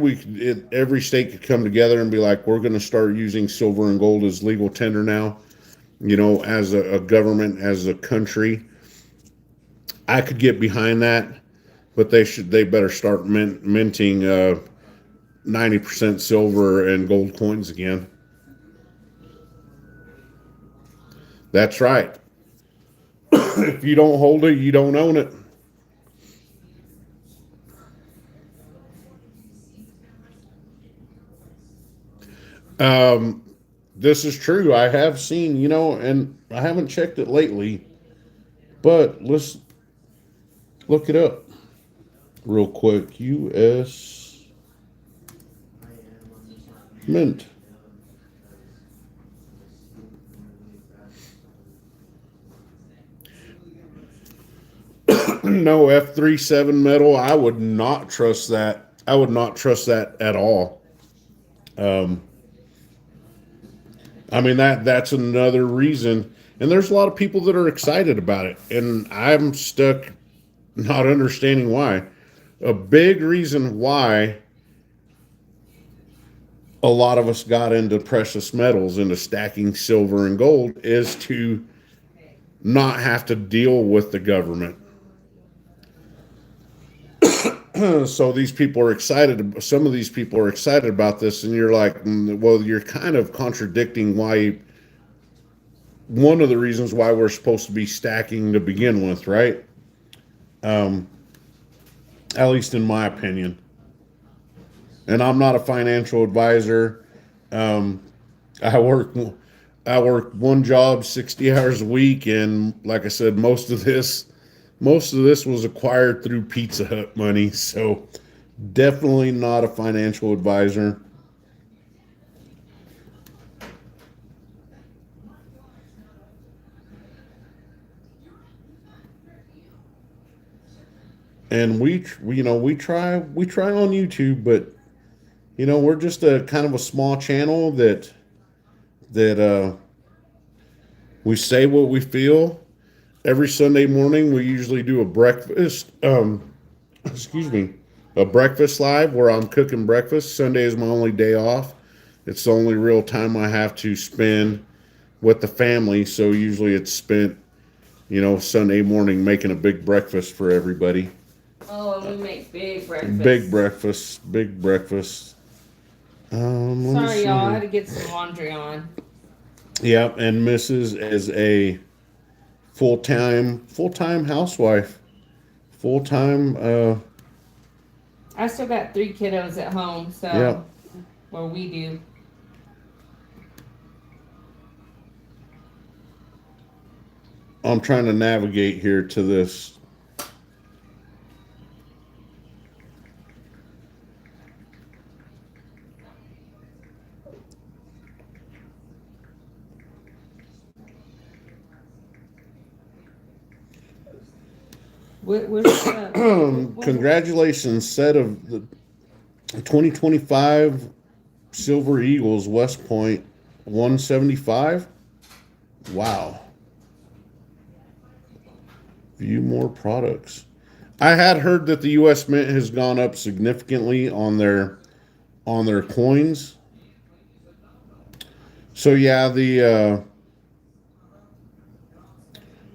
every state could come together and be like, we're going to start using silver and gold as legal tender now, as a government, as a country, I could get behind that. But they better start minting 90% silver and gold coins again. That's right. If you don't hold it, you don't own it. This is true. I have seen, and I haven't checked it lately, but let's look it up real quick. U.S. Mint. No F37 metal. I would not trust that. I would not trust that at all. I mean that's another reason. And there's a lot of people that are excited about it, and I'm stuck not understanding why. A big reason why a lot of us got into precious metals, into stacking silver and gold, is to not have to deal with the government. So these people are excited. Some of these people are excited about this, and you're like, well, you're kind of contradicting why. One of the reasons why we're supposed to be stacking to begin with, right? At least in my opinion. And I'm not a financial advisor. I work one job 60 hours a week, and like I said, most of this was acquired through Pizza Hut money, so definitely not a financial advisor. And we try on YouTube, but we're just a kind of a small channel that we say what we feel. Every Sunday morning, we usually do a breakfast. Excuse me, a breakfast live where I'm cooking breakfast. Sunday is my only day off. It's the only real time I have to spend with the family. So usually it's spent, Sunday morning making a big breakfast for everybody. Oh, and we make big breakfast. Big breakfast. Sorry, y'all. I had to get some laundry on. Yep, and Mrs. is a full-time housewife. Full-time. I still got 3 kiddos at home, so Yep. Well, we do. I'm trying to navigate here to this. Congratulations, set of the 2025 Silver Eagles, West Point, 175. Wow. View more products. I had heard that the U.S. Mint has gone up significantly on their on their coins. So yeah, the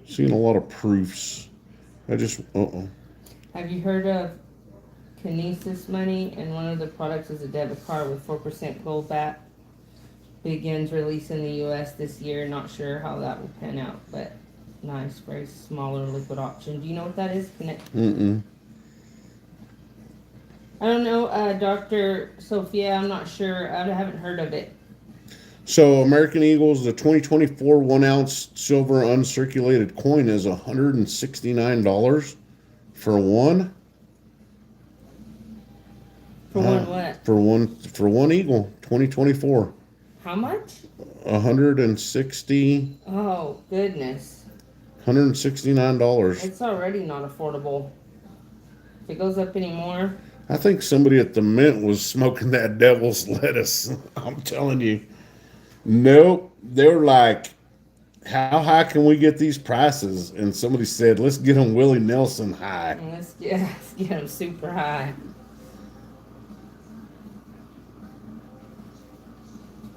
seen a lot of proofs. I just Have you heard of Kinesis money? And one of the products is a debit card with 4% gold back. Begins release in the U.S. this year. Not sure how that will pan out, but nice, very smaller liquid option. Do you know what that is? mm-mm. I don't know, Dr. Sophia. I'm not sure. I haven't heard of it. So American Eagles, the 2024 1-ounce silver uncirculated coin is $169 for one. For one what? For one Eagle, 2024. How much? 160 Oh, goodness. $169. It's already not affordable. If it goes up anymore. I think somebody at the Mint was smoking that devil's lettuce. I'm telling you. Nope. They were like, how high can we get these prices? And somebody said, let's get them Willie Nelson high. Let's get them super high.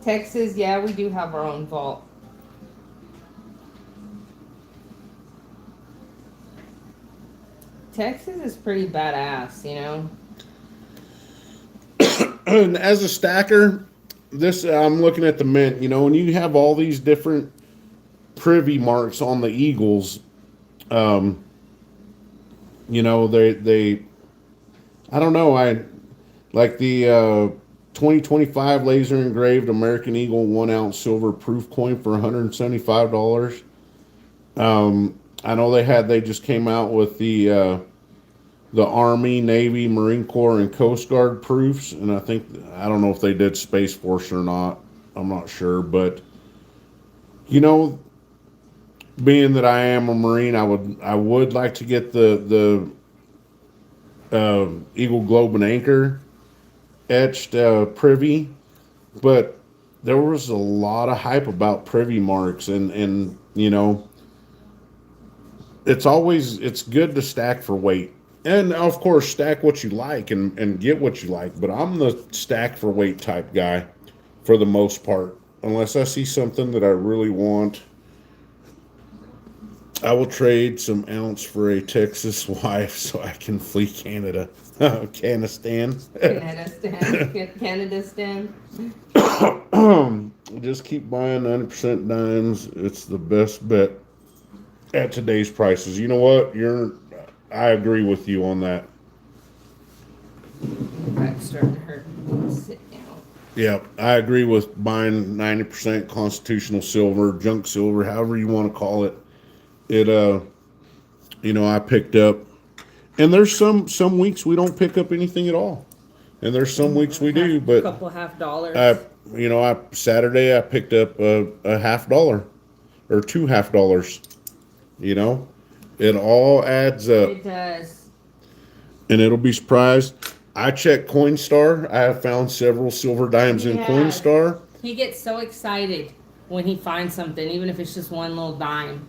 Texas, yeah, we do have our own vault. Texas is pretty badass, you know. And as a stacker, this I'm looking at the Mint. You know, when you have all these different privy marks on the Eagles, you know, they I don't know, I like the 2025 laser engraved American Eagle 1-ounce silver proof coin for $175. I know they just came out with the Army, Navy, Marine Corps, and Coast Guard proofs, and I don't know if they did Space Force or not. I'm not sure, but you know, being that I am a Marine, I would like to get the Eagle Globe and Anchor etched privy, but there was a lot of hype about privy marks, and you know, it's good to stack for weight. And of course, stack what you like and get what you like. But I'm the stack for weight type guy for the most part. Unless I see something that I really want, I will trade some ounce for a Texas wife so I can flee Canada. Canistan. Canada stand. Just keep buying 90% dimes. It's the best bet at today's prices. You know what? I agree with you on that. Back's starting to hurt. Sit down. Yeah, I agree with buying 90% constitutional silver, junk silver, however you want to call it. You know, I picked up, and there's some weeks we don't pick up anything at all, and there's some weeks we do. But a couple $half. Saturday I picked up a $50 or two $half. You know, it all adds up. It does. And it'll be surprised. I checked Coinstar. I have found several silver dimes in Coinstar. He gets so excited when he finds something, even if it's just one little dime.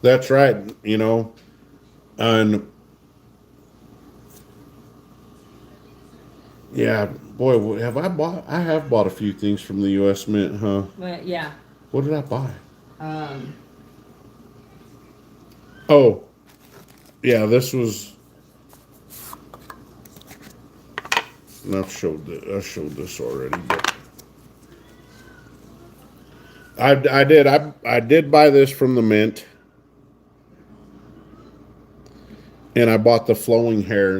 That's right. You know, and yeah, boy, I have bought a few things from the U.S. Mint, huh? But yeah. What did I buy? Oh, yeah, this was. And I showed this already, but I did buy this from the Mint, and I bought the flowing hair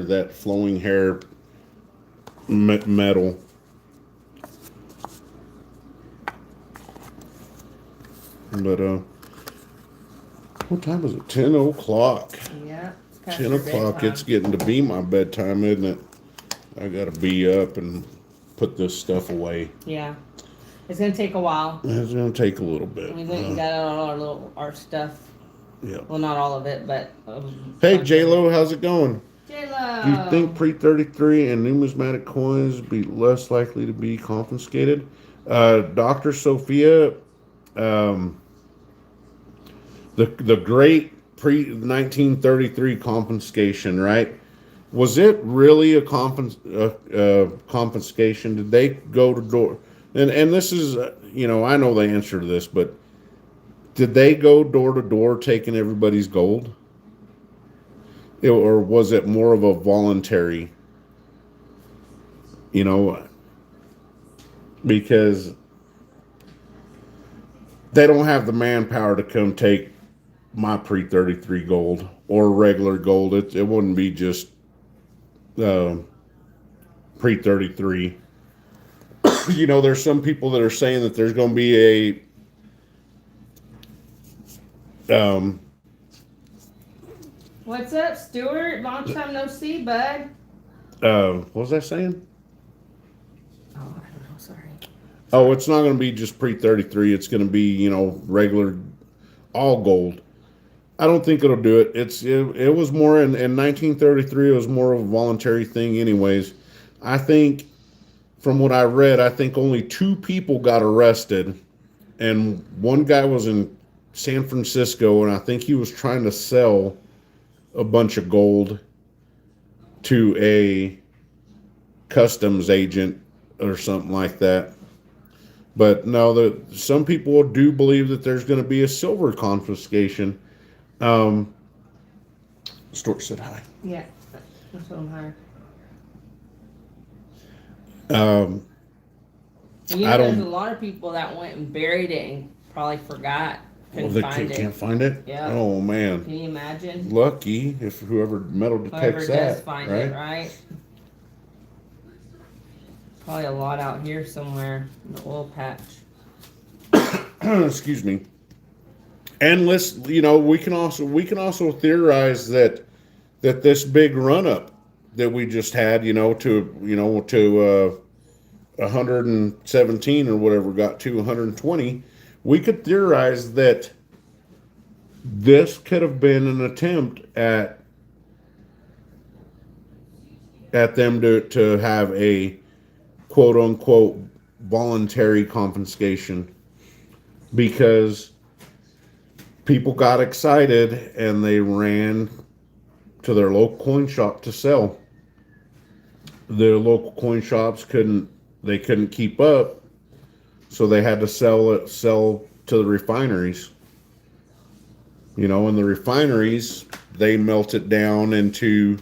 metal. But what time is it? 10:00. Yeah. 10:00. It's getting to be my bedtime, isn't it? I gotta be up and put this stuff away. Yeah. It's gonna take a while. It's gonna take a little bit. We went and got all our stuff. Yeah. Well, not all of it, but. Hey, J-Lo, how's it going? J-Lo. Do you think pre-33 and numismatic coins be less likely to be confiscated? Dr. Sophia, the great pre-1933 confiscation, right? Was it really a confiscation? Did they go to door? And this is, I know the answer to this, but did they go door to door taking everybody's gold? Or was it more of a voluntary, you know, because they don't have the manpower to come take my pre 33 gold or regular gold. It wouldn't be just uh, pre 33. There's some people that are saying that there's going to be a. What's up, Stuart? Long time no see, bud. What was I saying? Oh, I don't know. Sorry. Oh, it's not going to be just pre 33. It's going to be, regular, all gold. I don't think it'll do it. It was more in 1933. It was more of a voluntary thing, anyways. I think, from what I read, I think only 2 people got arrested, and one guy was in San Francisco, and I think he was trying to sell a bunch of gold to a customs agent or something like that. But no, some people do believe that there's going to be a silver confiscation. Stuart said hi. Yeah, that's what I'm hired. I There's don't. a lot of people that went and buried it and probably forgot. Couldn't They find it. can't find it. Yeah. Oh man. Can you imagine? Lucky if whoever metal detects Whoever does that, find right? it, right? Probably a lot out here somewhere in the oil patch. Excuse me. And we can also theorize that this big run up that we just had, to 117 or whatever, got to 120. We could theorize that this could have been an attempt at them to have a quote unquote voluntary confiscation, because people got excited and they ran to their local coin shop to sell. The local coin shops couldn't keep up, so they had to sell to the refineries. And the refineries, they melt it down into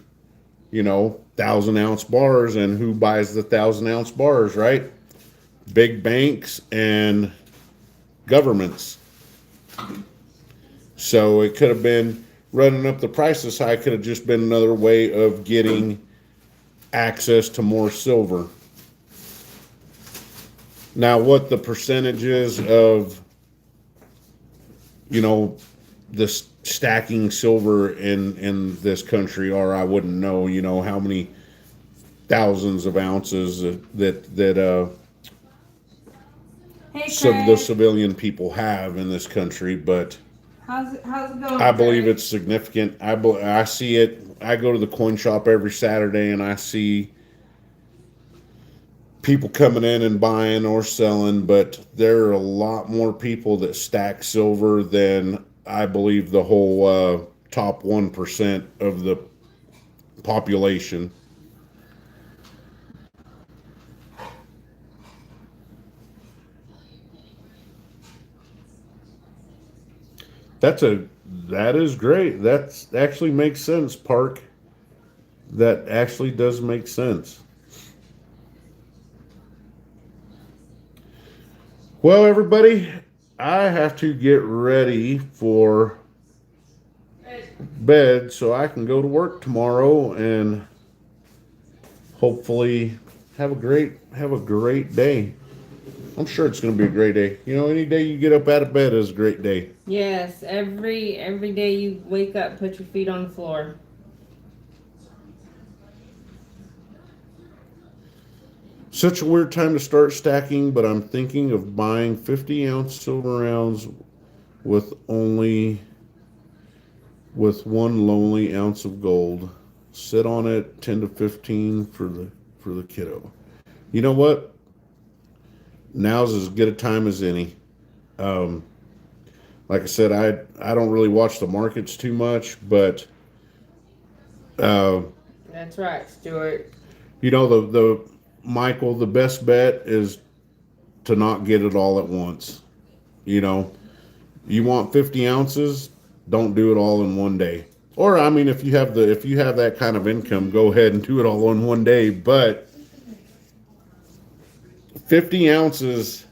1,000-ounce bars, and who buys the 1,000-ounce bars, right? Big banks and governments. So it could have been running up the prices high, could have just been another way of getting access to more silver. Now, what the percentages of, the stacking silver in this country are, I wouldn't know. How many thousands of ounces that Hey, the civilian people have in this country, but how's it going? I believe it's significant. I see it. I go to the coin shop every Saturday, and I see people coming in and buying or selling, but there are a lot more people that stack silver than I believe the whole top 1% of the population. That is great. That actually makes sense, Park. That actually does make sense. Well, everybody, I have to get ready for bed so I can go to work tomorrow and hopefully have a great day. I'm sure it's going to be a great day. Any day you get up out of bed is a great day. Yes, every day you wake up, put your feet on the floor. Such a weird time to start stacking, but I'm thinking of buying 50-ounce silver rounds with one lonely ounce of gold. Sit on it 10 to 15 for the kiddo. You know what? Now's as good a time as any. Like I said, I don't really watch the markets too much, but No, That's right, Stuart. You know, the Michael, the best bet is to not get it all at once. You know, you want 50 ounces, don't do it all in one day. Or I mean, if you have that kind of income, go ahead and do it all in one day. But 50 ounces,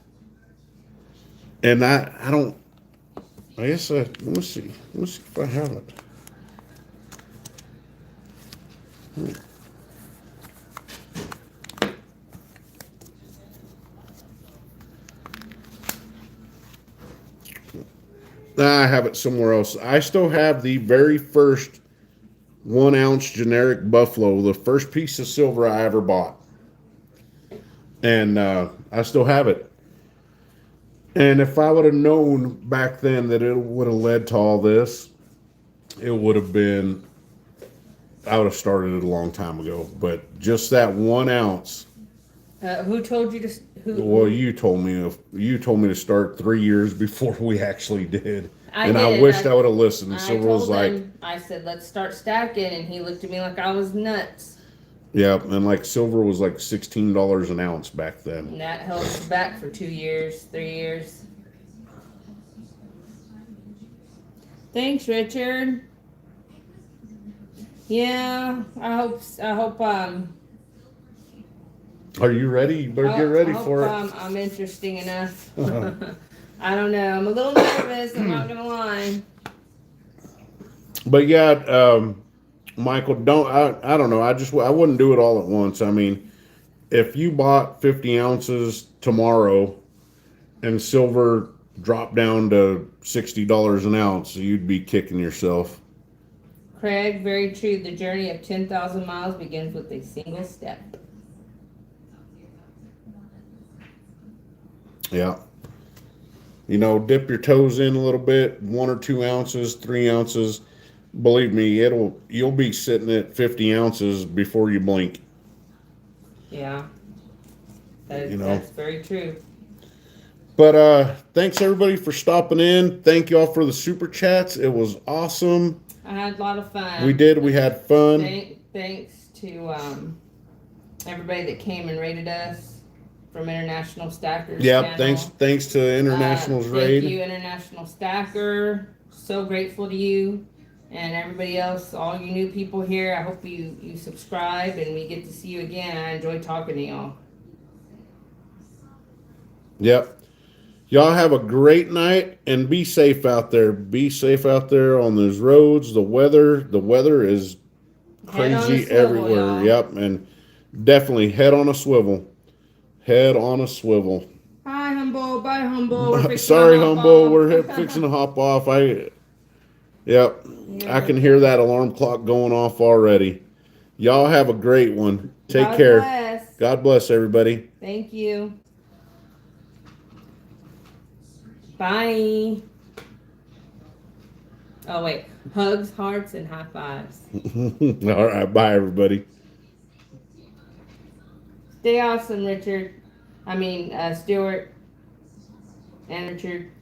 and I don't. I guess let me see. Let me see if I have it. I have it somewhere else. I still have the very first 1 ounce generic Buffalo, the first piece of silver I ever bought, and I still have it. And if I would have known back then that it would have led to all this, it would have been. I would have started it a long time ago. But just that 1 ounce. Who told you to? Well, you told me to start 3 years before we actually did, I and did. I wished I would have listened. I Silver told was like, him, I said, let's start stacking, and he looked at me like I was nuts. yeah, and like silver was like $16 an ounce back then. And that held us back for 2 years, 3 years. Thanks, Richard. Yeah, I hope Are you ready? You better get ready for it. I'm interesting enough. I don't know. I'm a little nervous. I'm not gonna lie. But yeah, Michael, I don't know. I wouldn't do it all at once. I mean, if you bought 50 ounces tomorrow and silver dropped down to $60 an ounce, you'd be kicking yourself. Craig, very true. The journey of 10,000 miles begins with a single step. Yeah. You know, dip your toes in a little bit, 1 or 2 ounces, 3 ounces. Believe me, you'll be sitting at 50 ounces before you blink. Yeah. That's very true. But thanks everybody for stopping in. Thank you all for the super chats. It was awesome. I had a lot of fun. We did. We had fun. Thanks to everybody that came and rated us from International Stackers. Yep. Channel. Thanks to International's raid. Thank you, International Stacker. So grateful to you and everybody else, all you new people here. I hope you subscribe and we get to see you again. I enjoy talking to y'all. Yep. Y'all have a great night and be safe out there. Be safe out there on those roads. The weather is crazy everywhere. Y'all. Yep. And definitely head on a swivel. Head on a swivel. Hi, Humble. Bye, Humble. Sorry, Humble. We're fixing to hop off. Yep. Yeah. I can hear that alarm clock going off already. Y'all have a great one. Take care. Bless. God bless everybody. Thank you. Bye. Oh, wait. Hugs, hearts, and high fives. All right. Bye, everybody. Stay awesome, Richard. Stuart and Richard.